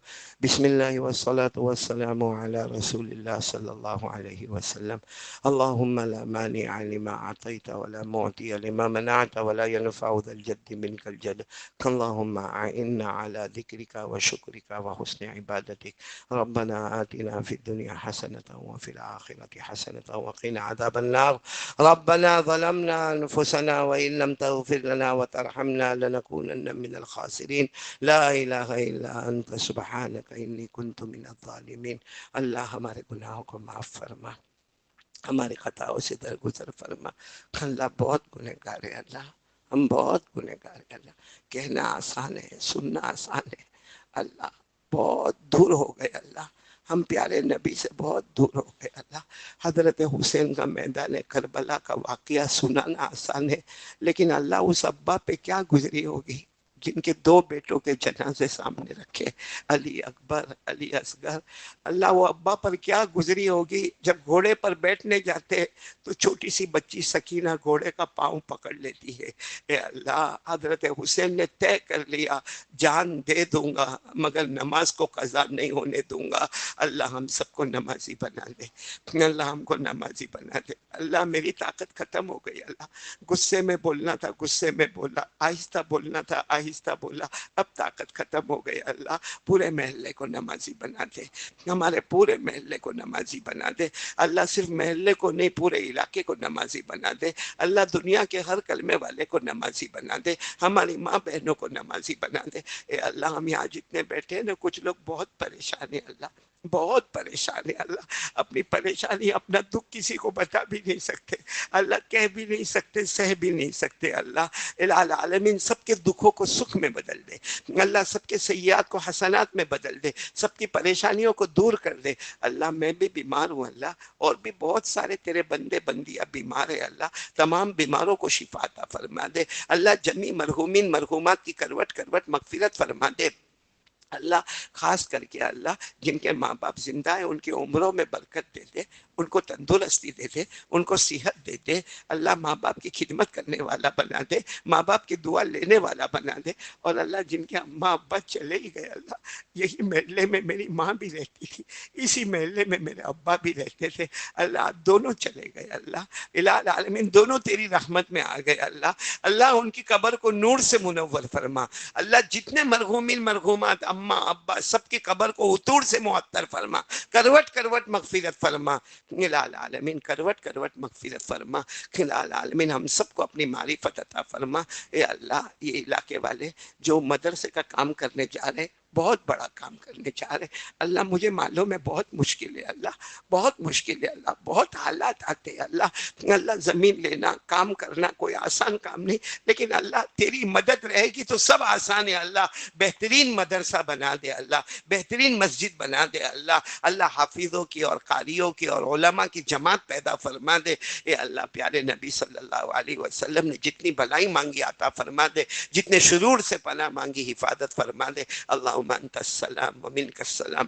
بسم الله والصلاة والسلام على رسول الله صلى الله عليه وسلم. اللهم لا مانع لما أعطيت ولا معطي لما منعت ولا ينفع ذا الجد منك الجد. اللهم أعنا على ذكرك وشكرك وحسن عبادتك. ربنا آتنا في الدنيا حسنة وفي الآخرة حسنة وقنا عذاب النار. ربنا ظلمنا أنفسنا وإن لم تغفر لنا وترحمنا لنكونن من الخاسرين. لا إله إلا أنت سبحانك إني كنت من الظالمين. اللہ ہمارے گناہوں کو معاف فرما، ہماری خطاؤں سے درگزر فرما۔ اللہ بہت گنہگار ہے اللہ، ہم بہت گنہگار ہیں اللہ، کہنا آسان ہے سننا آسان ہے اللہ، بہت دور ہو گئے اللہ، ہم پیارے نبی سے بہت دور ہو گئے اللہ۔ حضرت حسین کا میدان کربلا کا واقعہ سنانا آسان ہے، لیکن اللہ اس ابا پہ کیا گزری ہوگی جن کے دو بیٹوں کے جنازے سامنے رکھے، علی اکبر علی اصغر۔ اللہ وہ ابا پر کیا گزری ہوگی جب گھوڑے پر بیٹھنے جاتے تو چھوٹی سی بچی سکینہ گھوڑے کا پاؤں پکڑ لیتی ہے۔ اے اللہ، حضرت حسین نے طے کر لیا جان دے دوں گا مگر نماز کو قضا نہیں ہونے دوں گا۔ اللہ ہم سب کو نمازی بنا دے، اللہ ہم کو نمازی بنا دے۔ اللہ میری طاقت ختم ہو گئی اللہ، غصے میں بولنا تھا غصے میں بولا، آہستہ بولنا تھا آہستہ بولا، اب طاقت ختم ہو گئی اللہ۔ پورے محلے کو نمازی بنا دے، ہمارے پورے محلے کو نمازی بنا دے اللہ، صرف محلے کو نہیں پورے علاقے کو نمازی بنا دے اللہ، دنیا کے ہر کلمے والے کو نمازی بنا دے، ہماری ماں بہنوں کو نمازی بنا دے۔ اے اللہ ہم یہاں جتنے بیٹھے ہیں نا، کچھ لوگ بہت پریشان ہیں اللہ، بہت پریشان ہے اللہ، اپنی پریشانی اپنا دکھ کسی کو بتا بھی نہیں سکتے اللہ، کہہ بھی نہیں سکتے سہ بھی نہیں سکتے اللہ۔ الہ العالمین سب کے دکھوں کو سکھ میں بدل دے اللہ، سب کے سیئات کو حسنات میں بدل دے، سب کی پریشانیوں کو دور کر دے اللہ۔ میں بھی بیمار ہوں اللہ، اور بھی بہت سارے تیرے بندے بندیاں بیمار ہیں اللہ، تمام بیماروں کو شفا عطا فرما دے اللہ، جمی مرحومین مرحومات کی کروٹ کروٹ مغفرت فرما دے اللہ۔ خاص کر کے اللہ جن کے ماں باپ زندہ ہیں ان کی عمروں میں برکت دے دے، ان کو تندرستی دے دے، ان کو صحت دے دے اللہ، ماں باپ کی خدمت کرنے والا بنا دے، ماں باپ کی دعا لینے والا بنا دے۔ اور اللہ جن کے اماں ابا چلے ہی گئے اللہ، یہی محلے میں میری ماں بھی رہتی تھی، اسی محلے میں میرے ابا بھی رہتے تھے اللہ، دونوں چلے گئے اللہ، الہ العالمین دونوں تیری رحمت میں آ گئے اللہ۔ اللہ ان کی قبر کو نور سے منور فرما اللہ، جتنے مرحومین مرحومات اماں ابا سب کی قبر کو عطور سے معطر فرما، کروٹ کروٹ مغفرت فرما الہ العالمین، کروٹ کروٹ مغفرت فرما الہ العالمین، ہم سب کو اپنی معرفت عطا فرما۔ اے اللہ یہ علاقے والے جو مدرسے کا کام کرنے جا رہے، بہت بڑا کام کرنے جا رہے اللہ، مجھے معلوم ہے بہت مشکل ہے اللہ، بہت مشکل ہے اللہ، بہت حالات آتے ہیں اللہ۔ اللہ زمین لینا کام کرنا کوئی آسان کام نہیں، لیکن اللہ تیری مدد رہے گی تو سب آسان ہے اللہ۔ بہترین مدرسہ بنا دے اللہ، بہترین مسجد بنا دے اللہ، اللہ حافظوں کی اور قاریوں کی اور علماء کی جماعت پیدا فرما دے۔ اے اللہ پیارے نبی صلی اللہ علیہ وسلم نے جتنی بھلائی مانگی عطا فرما دے، جتنے شرور سے پناہ مانگی حفاظت فرما دے۔ اللہم انت السلام ومنک السلام،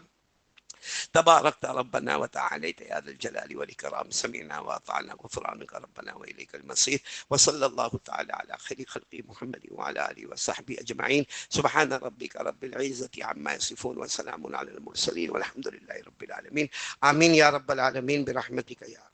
تبارکت ربنا وتعالیت یا ذا الجلال والاکرام، سمعنا واطعنا غفرانک ربنا والیک المصیر، وصلی اللہ تعالی علی خیر خلق محمد وعلی آلہ وصحبہ اجمعین، سبحان ربک رب العزة عما یصفون وسلام علی المرسلین والحمد للہ رب العالمین۔ آمین یا رب العالمین برحمتک یا